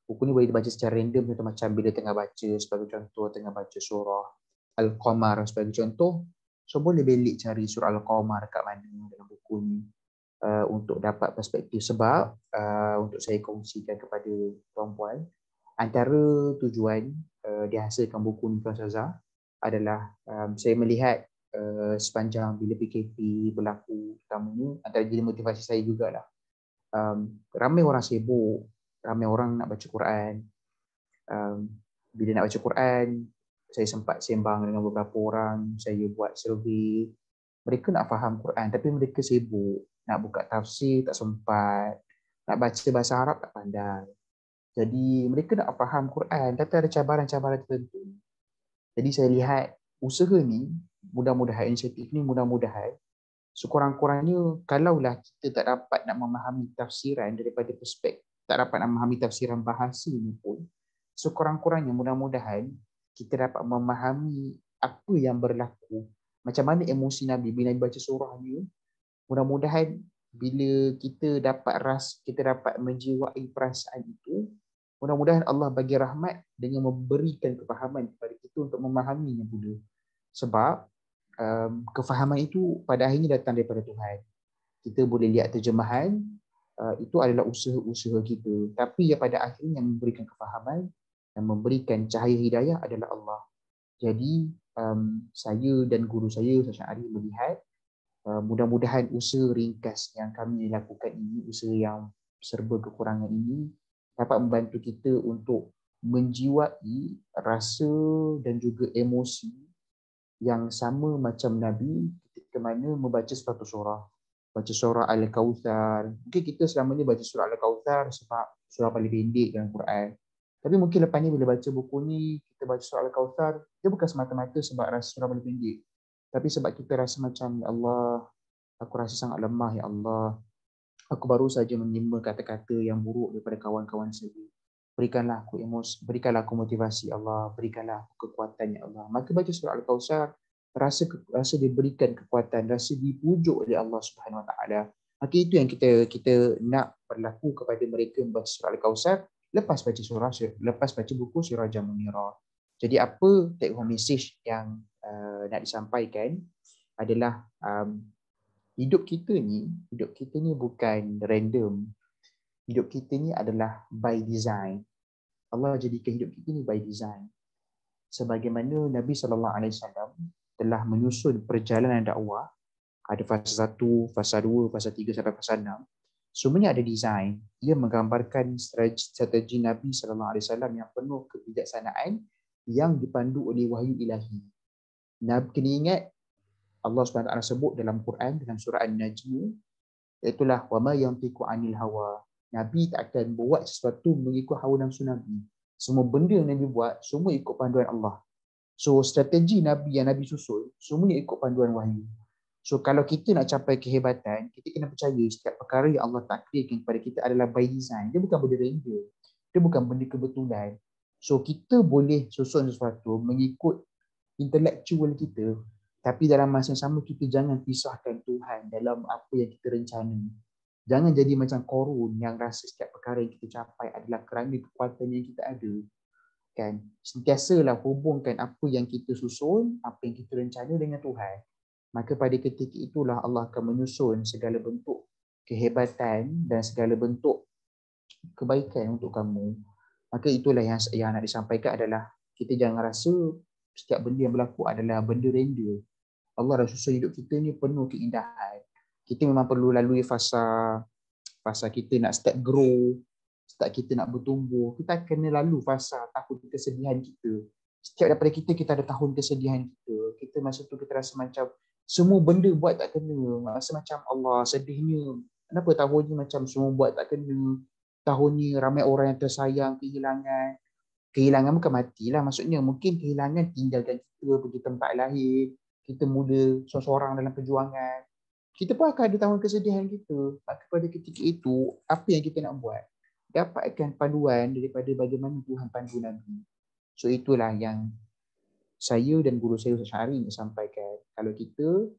Speaker 2: Buku ni boleh dibaca secara random, contoh macam bila tengah baca, sebagai contoh tengah baca surah Al-Qamar sebagai contoh. So boleh belik cari surah Al-Qamar kat mana dalam buku ni. untuk dapat perspektif. Sebab untuk saya kongsikan kepada tuan-puan, antara tujuan dihasilkan buku ni Tuan Ustazah adalah saya melihat sepanjang bila PKP berlaku, terutamanya antara jadi motivasi saya jugalah. Ramai orang sibuk, ramai orang nak baca Quran. Bila nak baca Quran, saya sempat sembang dengan beberapa orang, saya buat survey. Mereka nak faham Quran tapi mereka sibuk, nak buka tafsir tak sempat, nak baca bahasa Arab tak pandai. Jadi mereka nak faham Quran tapi ada cabaran-cabaran tertentu. Jadi saya lihat usaha ni, mudah-mudahan inisiatif ni mudah-mudahan sekurang-kurangnya kalaulah kita tak dapat nak memahami tafsiran daripada perspektif, tak dapat nak memahami tafsiran bahasa ni pun, sekurang-kurangnya mudah-mudahan kita dapat memahami apa yang berlaku, macam mana emosi Nabi bila Nabi baca surah ni. Mudah-mudahan bila kita dapat menjiwai perasaan itu, mudah-mudahan Allah bagi rahmat dengan memberikan kefahaman kepada kita untuk memahaminya pula. Sebab kefahaman itu pada akhirnya datang daripada Tuhan. Kita boleh lihat terjemahan, itu adalah usaha-usaha kita. Tapi yang pada akhirnya yang memberikan kefahaman, yang memberikan cahaya hidayah adalah Allah. Jadi saya dan guru saya, Ustaz Syarif, melihat mudah-mudahan usaha ringkas yang kami lakukan ini, usaha yang serba kekurangan ini, dapat membantu kita untuk menjiwai rasa dan juga emosi yang sama macam Nabi ketika mana membaca suatu surah. Baca surah Al-Kawthar. Mungkin kita selama ni baca surah Al-Kawthar sebab surah paling pendek dalam Quran. Tapi mungkin lepas ni bila baca buku ni, kita baca surah Al-Kawthar, dia bukan semata-mata sebab rasa surah paling pendek. Tapi sebab kita rasa macam, ya Allah, aku rasa sangat lemah, ya Allah. Aku baru saja menerima kata-kata yang buruk daripada kawan-kawan saya. Berikanlah aku emosi, berikanlah aku motivasi, Allah. Berikanlah aku kekuatan, ya Allah. Maka baca surah Al-Kawthar, rasa diberikan kekuatan, rasa dipujuk oleh Allah Subhanahu Wa Taala. Maka itu yang kita nak berlaku kepada mereka yang baca surah Al-Kawthar lepas baca buku Sirajul Munirah. Jadi apa take home message yang nak disampaikan adalah hidup kita ni bukan random. Hidup kita ni adalah by design. Allah jadikan hidup kita ni by design. Sebagaimana Nabi SAW telah menyusun perjalanan dakwah, ada fasa 1, fasa 2, fasa 3 sampai fasa 6. Semuanya ada design. Ia menggambarkan strategi Nabi SAW yang penuh kebijaksanaan yang dipandu oleh wahyu ilahi. Nabi kena ingat Allah SWT sebut dalam Quran dalam surah An-Najm, iaitulah wama yantiqu anil hawa. Nabi tak akan buat sesuatu mengikut hawa nafsu Nabi. Semua benda yang Nabi buat semua ikut panduan Allah. So strategi Nabi yang Nabi susun semuanya ikut panduan wahyu. So kalau kita nak capai kehebatan, kita kena percaya setiap perkara yang Allah takdirkan kepada kita adalah by design. Dia bukan benda random. Dia bukan benda kebetulan. So kita boleh susun sesuatu mengikut intelektual kita, tapi dalam masa yang sama kita jangan pisahkan Tuhan dalam apa yang kita rencana. Jangan jadi macam Qarun yang rasa setiap perkara yang kita capai adalah kerana kekuatan yang kita ada. Kan? Sentiasalah hubungkan apa yang kita susun, apa yang kita rencana dengan Tuhan. Maka pada ketika itulah Allah akan menyusun segala bentuk kehebatan dan segala bentuk kebaikan untuk kamu. Maka itulah yang nak disampaikan adalah kita jangan rasa setiap benda yang berlaku adalah benda random. Allah dah susun hidup kita ni penuh keindahan. Kita memang perlu lalui fasa kita nak start grow, start kita nak bertumbuh. Kita kena lalu fasa tahun kesedihan kita. Setiap daripada kita ada tahun kesedihan kita. Kita masa tu kita rasa macam semua benda buat tak kena. Rasa macam Allah sedihnya. Kenapa tahun ni macam semua buat tak kena. Tahun ni ramai orang yang tersayang kehilangan. Kehilangan bukan matilah. Maksudnya mungkin kehilangan tinggalkan kita pergi tempat lain. Kita mula seorang dalam perjuangan. Kita pun akan ada tahun kesedihan kita. Maka pada ketika itu, apa yang kita nak buat? Dapatkan panduan daripada bagaimana Tuhan pandu Nabi. So itulah yang saya dan guru saya Ustaz Syarif sampaikan. Kalau kita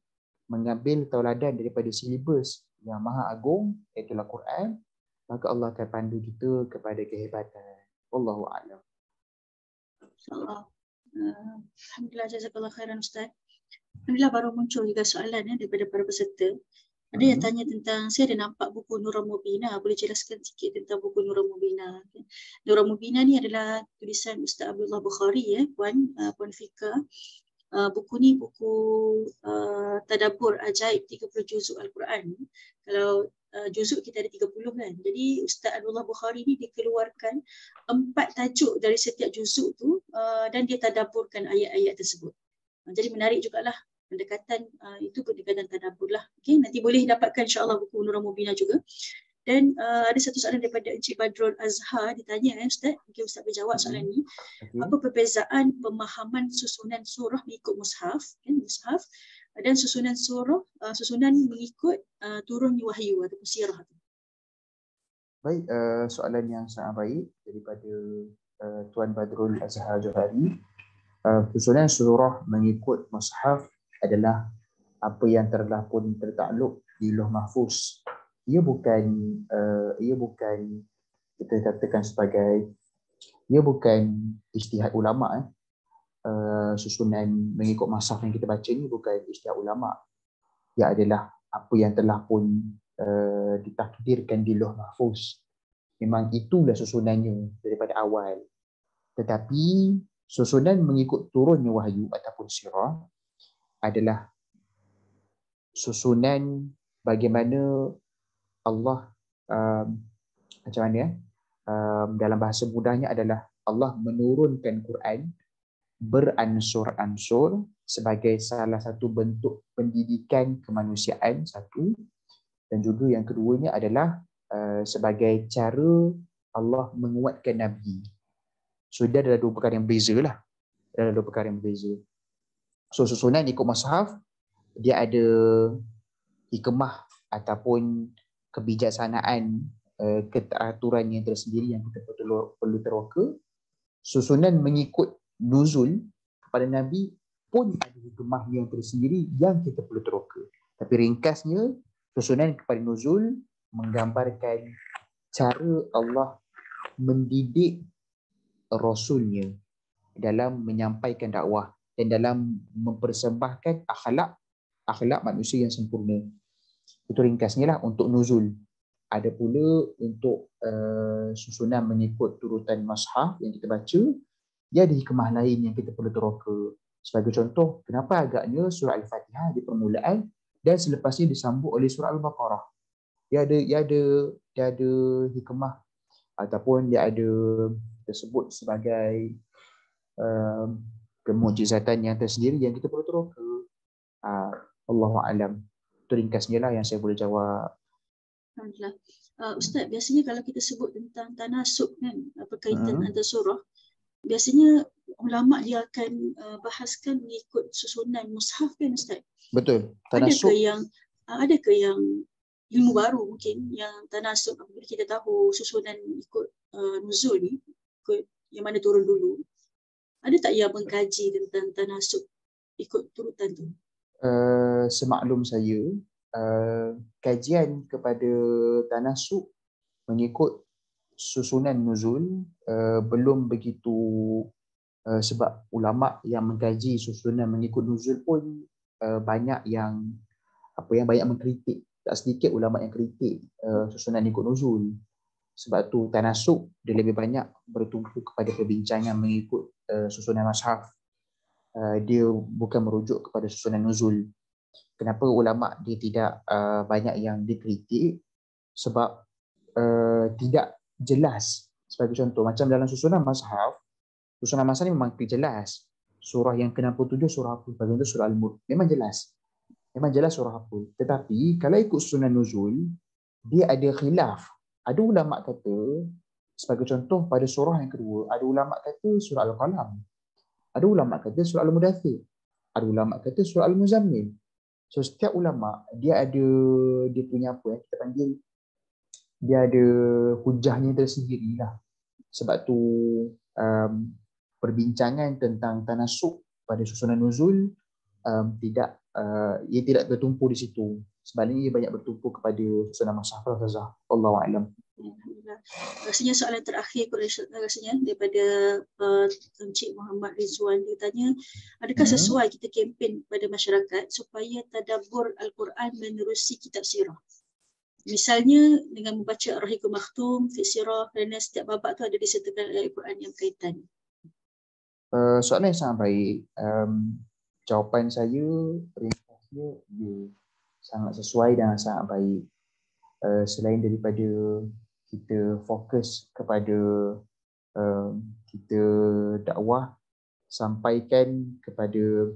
Speaker 2: mengambil tauladan daripada silibus yang maha agung, iaitu Al-Quran, maka Allah akan pandu kita kepada kehebatan. Wallahu a'lam.
Speaker 1: InsyaAllah. Alhamdulillah, jazakallah khairan Ustaz. Alhamdulillah baru muncul juga soalan daripada para peserta. Ada yang tanya tentang, saya ada nampak buku Nurul Mubina, boleh jelaskan sikit tentang buku Nurul Mubina? Nurul Mubina ni adalah tulisan Ustaz Abdullah Bukhari, Puan Fika. Buku ni buku tadabbur ajaib 30 juzuk Al-Quran. Kalau juzuk kita ada 30 kan. Jadi Ustaz Abdullah Bukhari ni dikeluarkan 4 tajuk dari setiap juzuk tu, dan dia tadabburkan ayat-ayat tersebut. Jadi menarik jugalah pendekatan, itu pendekatan tadabbur lah. Okay, nanti boleh dapatkan insya-Allah buku Nurul Mubina juga. Dan ada satu soalan daripada Encik Badrul Azhar ditanya, Ustaz. Mungkin Ustaz berjawab soalan ni. Apa perbezaan pemahaman susunan surah mengikut mushaf, mushaf, dan susunan surah, susunan mengikut turunnya wahyu ataupun sirah?
Speaker 2: Baik, soalan yang sangat baik daripada Tuan Badrul Azhar Johari. Susunan surah mengikut mushaf adalah apa yang telah pun tertakluk di Lauh Mahfuz. Ia bukan kita katakan sebagai, ia bukan ijtihad ulama. Susunan mengikut mushaf yang kita baca ni bukan ijtihad ulama. Ia adalah apa yang telah pun ditakdirkan di Lauh Mahfuz. Memang itulah susunannya daripada awal. Tetapi susunan mengikut turunnya wahyu ataupun sirah adalah susunan bagaimana Allah, macam mana dalam bahasa mudahnya adalah Allah menurunkan Quran beransur-ansur sebagai salah satu bentuk pendidikan kemanusiaan, satu, dan juga yang keduanya adalah sebagai cara Allah menguatkan Nabi. So dia adalah dua perkara yang berbeza lah. So susunan ikut mushaf, dia ada hikmah ataupun kebijaksanaan, keteraturan yang tersendiri yang kita perlu teroka. Susunan mengikut nuzul kepada Nabi pun ada hikmah yang tersendiri yang kita perlu teroka. Tapi ringkasnya, susunan kepada nuzul menggambarkan cara Allah mendidik Rasulnya dalam menyampaikan dakwah dan dalam mempersembahkan akhlak manusia yang sempurna. Itu ringkasnya lah untuk nuzul. Ada pula untuk susunan mengikut turutan mushaf yang kita baca, dia ada hikmah lain yang kita perlu teroka. Sebagai contoh, kenapa agaknya surah Al-Fatihah di permulaan dan selepasnya disambut oleh surah Al-Baqarah. Dia ada hikmah ataupun dia ada tersebut sebagai kemujizatan yang tersendiri yang kita perlu teroka. Allahu a'lam. Itu ringkasnya lah yang saya boleh jawab.
Speaker 1: Alhamdulillah. Ustaz, biasanya kalau kita sebut tentang tanasuk kan, berkaitan antara surah, biasanya ulama dia akan bahaskan mengikut susunan mushaf kan Ustaz?
Speaker 2: Betul. Tanasuk.
Speaker 1: Adakah yang ilmu baru mungkin yang tanasuk, apabila kita tahu susunan ikut nuzul ni, ikut yang mana turun dulu, ada tak yang mengkaji tentang tanasuk ikut turutan tu?
Speaker 2: Semaklum saya, kajian kepada tanasuk mengikut susunan nuzul belum begitu, sebab ulama yang mengkaji susunan mengikut nuzul pun banyak yang banyak mengkritik. Tak sedikit ulama yang kritik susunan ikut nuzul. Sebab tu tanasuk dia lebih banyak bertumpu kepada perbincangan mengikut susunan mushaf. Dia bukan merujuk kepada susunan nuzul. Kenapa ulama dia tidak banyak yang dikritik? Sebab tidak jelas. Sebagai contoh, macam dalam susunan mushaf ni memang jelas. Surah yang ke-67 surah apa? Bagi itu surah Al-Mulk. Memang jelas surah apa. Tetapi kalau ikut susunan nuzul, dia ada khilaf. Ada ulama kata, sebagai contoh pada surah yang kedua, ada ulama kata surah Al-Qalam. Ada ulama kata surah Al-Mudaththir. Ada ulama kata surah Al-Muzammil. So setiap ulama dia ada dia punya kita panggil, dia ada hujahnya tersendiri lah. Sebab tu perbincangan tentang tanasuk pada susunan nuzul ia tidak bertumpu di situ. Sebaliknya ia banyak bertumpu kepada sunnah Muhammad. Allahu a'lam.
Speaker 1: Alhamdulillah. Rasanya soalan terakhir rasanya daripada Encik Muhammad Rizwan, dia tanya, adakah sesuai kita kempen pada masyarakat supaya tadabbur Al-Quran menerusi kitab sirah? Misalnya dengan membaca Ar-Rahiqul Maktum, Fiqh Sirah, kerana setiap babak tu ada disertakan Al-Quran yang berkaitan.
Speaker 2: Soalan yang sangat baik. Jawapan saya, ringkasnya, dia sangat sesuai dan sangat baik. Selain daripada kita fokus kepada kita dakwah, sampaikan kepada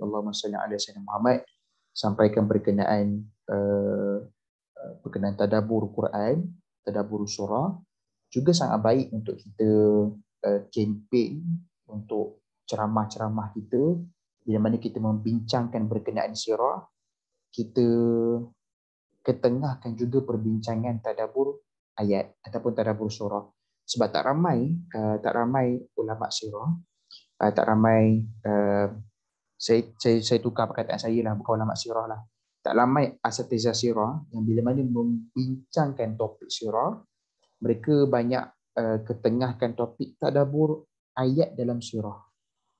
Speaker 2: Allahumma salli ala sayyidina Muhammad, sampaikan berkenaan tadabbur Quran, tadabbur surah, juga sangat baik untuk kita kempen untuk ceramah-ceramah kita, bila mana kita membincangkan berkenaan sirah, kita ketengahkan juga perbincangan tadabbur ayat ataupun tadabbur surah. Sebab tak ramai ulama sirah, tak ramai saya tukar perkataan saya lah, bukan ulama sirah lah. Tak ramai asatizah sirah yang bila mana membincangkan topik sirah, mereka banyak ketengahkan topik tadabbur ayat dalam sirah.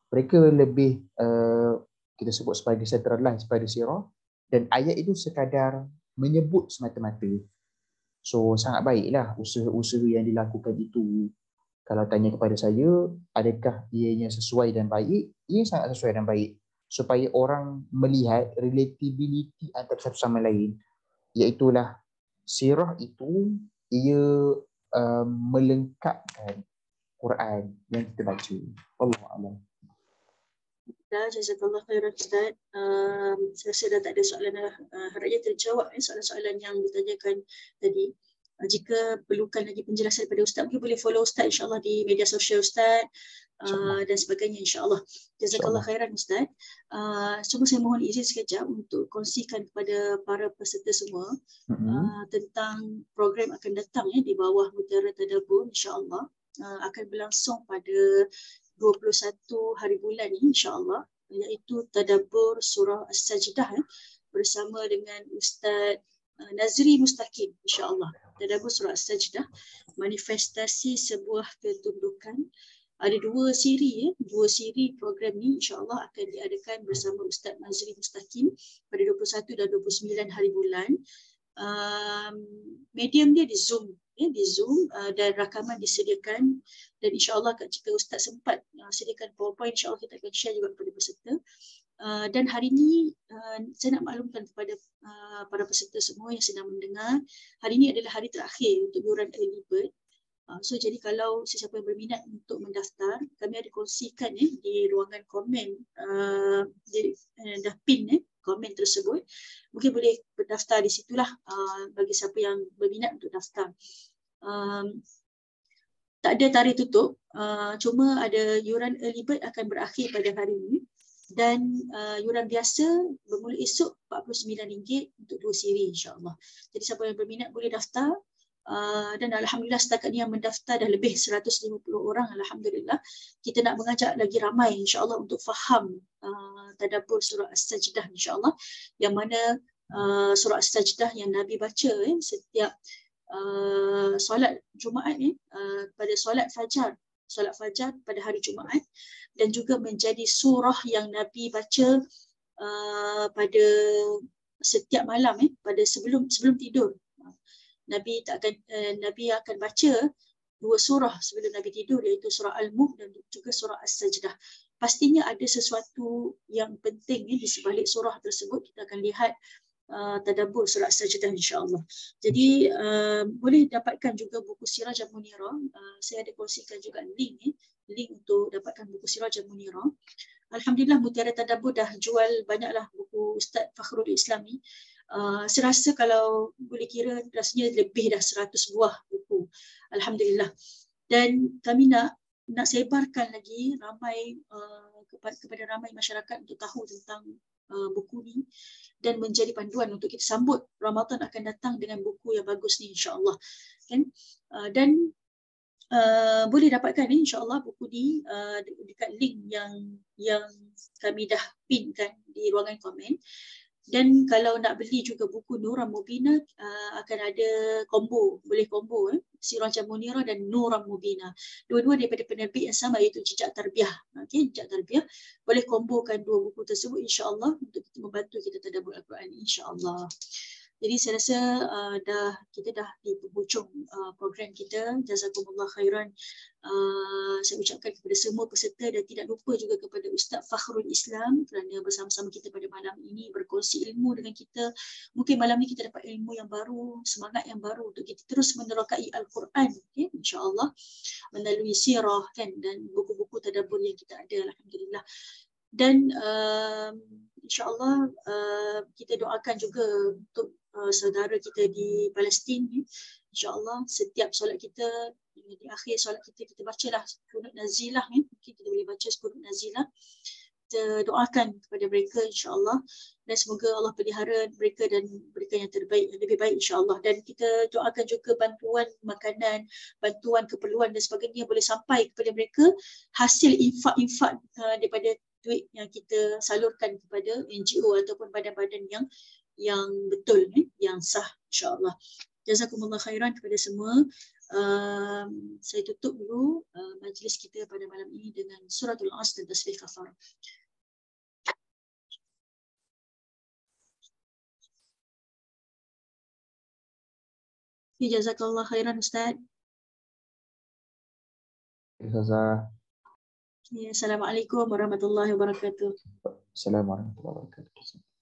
Speaker 2: Mereka lebih kita sebut sebagai centralize pada sirah, dan ayat itu sekadar menyebut semata-mata. So sangat baiklah usaha-usaha yang dilakukan itu. Kalau tanya kepada saya, adakah ianya sesuai dan baik? Ia sangat sesuai dan baik. Supaya orang melihat relatability antara satu sama lain. Iaitulah sirah itu ia melengkapkan Quran yang kita baca. Allahu a'lam.
Speaker 1: Jazakallah khairan Ustaz. Saya rasa dah tak ada soalan dah. Harapnya terjawab soalan-soalan yang ditanyakan tadi. Jika perlukan lagi penjelasan daripada Ustaz, mungkin boleh follow Ustaz insyaAllah di media sosial Ustaz dan sebagainya insyaAllah. Jazakallah khairan Ustaz. Cuma saya mohon izin sekejap untuk kongsikan kepada para peserta semua tentang program akan datang di bawah Mutiara Tadabbur insyaAllah. Akan berlangsung pada 21 hari bulan ni insyaAllah, iaitu Tadabbur Surah As-Sajdah bersama dengan Ustaz Nazri Mustaqim insyaAllah. Tadabbur Surah As-Sajdah, manifestasi sebuah ketundukan. Ada dua siri program ni insyaAllah akan diadakan bersama Ustaz Nazri Mustaqim pada 21 dan 29 hari bulan. Medium dia di Zoom dan rakaman disediakan, dan insyaAllah jika Ustaz sempat sediakan PowerPoint, insyaAllah kita akan share juga kepada peserta. Dan hari ini saya nak maklumkan kepada para peserta semua yang sedang mendengar, hari ini adalah hari terakhir untuk yuran early bird. So jadi kalau sesiapa yang berminat untuk mendaftar, kami ada kongsikan di ruangan komen, dah pin komen tersebut. Mungkin boleh berdaftar di situlah bagi siapa yang berminat untuk daftar. Tak ada tarikh tutup, cuma ada yuran early bird akan berakhir pada hari ini, dan yuran biasa bermula esok RM49 untuk 2 siri insyaAllah. Jadi siapa yang berminat boleh daftar. Dan Alhamdulillah setakat ni yang mendaftar dah lebih 150 orang. Alhamdulillah. Kita nak mengajak lagi ramai insyaAllah untuk faham tadabbur surah As-Sajdah insyaAllah, yang mana surah As-Sajdah yang Nabi baca setiap solat Jumaat pada solat fajar pada hari Jumaat, dan juga menjadi surah yang Nabi baca pada setiap malam pada sebelum tidur. Nabi akan baca 2 surah sebelum Nabi tidur, iaitu surah Al-Mulk dan juga surah As-Sajdah. Pastinya ada sesuatu yang penting di sebalik surah tersebut. Kita akan lihat tadabbur surah As-Sajdah insyaAllah. Jadi boleh dapatkan juga buku Sirah Jam Munirah. Saya ada kongsikan juga link untuk dapatkan buku Sirah Jam Munirah. Alhamdulillah Mutiara Tadabbur dah jual banyaklah buku Ustaz Fakhrul Islam ni. Saya rasa kalau boleh kira rasanya lebih dah 100 buah buku. Alhamdulillah. Dan kami nak sebarkan lagi ramai kepada ramai masyarakat untuk tahu tentang buku ni dan menjadi panduan untuk kita sambut Ramadan akan datang dengan buku yang bagus ni insya-Allah. Kan? Dan boleh dapatkan insya-Allah buku ni dekat link yang kami dah pinkan di ruangan komen. Dan kalau nak beli juga buku Nurah Mubina, akan ada combo, boleh combo Sirah Munirah dan Nurah Mubina. Dua-dua daripada penerbit yang sama, iaitu Jejak Tarbiyah. Okey, Jejak Tarbiyah. Boleh combokan dua buku tersebut insya-Allah untuk kita membantu kita tadabbur Al-Quran insya-Allah. Jadi saya rasa kita dah di penghujung program kita. Jazakumullah khairan. Saya ucapkan kepada semua peserta dan tidak lupa juga kepada Ustaz Fakhrul Islam kerana bersama-sama kita pada malam ini berkongsi ilmu dengan kita. Mungkin malam ini kita dapat ilmu yang baru, semangat yang baru untuk kita terus menerokai Al-Quran, okay? Insya-Allah melalui sirah kan, dan buku-buku tadabbur yang kita ada, alhamdulillah. Dan insya-Allah kita doakan juga untuk saudara kita di Palestin. InsyaAllah setiap solat kita, di akhir solat kita bacalah Qunut Nazilah. Mungkin kita boleh baca Qunut Nazilah. Kita doakan kepada mereka insyaAllah. Dan semoga Allah pelihara mereka dan berikan yang terbaik, yang lebih baik insyaAllah. Dan kita doakan juga bantuan makanan, bantuan keperluan dan sebagainya boleh sampai kepada mereka. Hasil infak-infak daripada duit yang kita salurkan kepada NGO ataupun badan-badan yang betul, yang sah insyaAllah. Jazakumullah khairan kepada semua. Saya tutup dulu majlis kita pada malam ini dengan suratul Asr dan tasbih kafar. Jazakallah khairan Ustaz. Assalamualaikum warahmatullahi wabarakatuh.
Speaker 2: Assalamualaikum warahmatullahi wabarakatuh.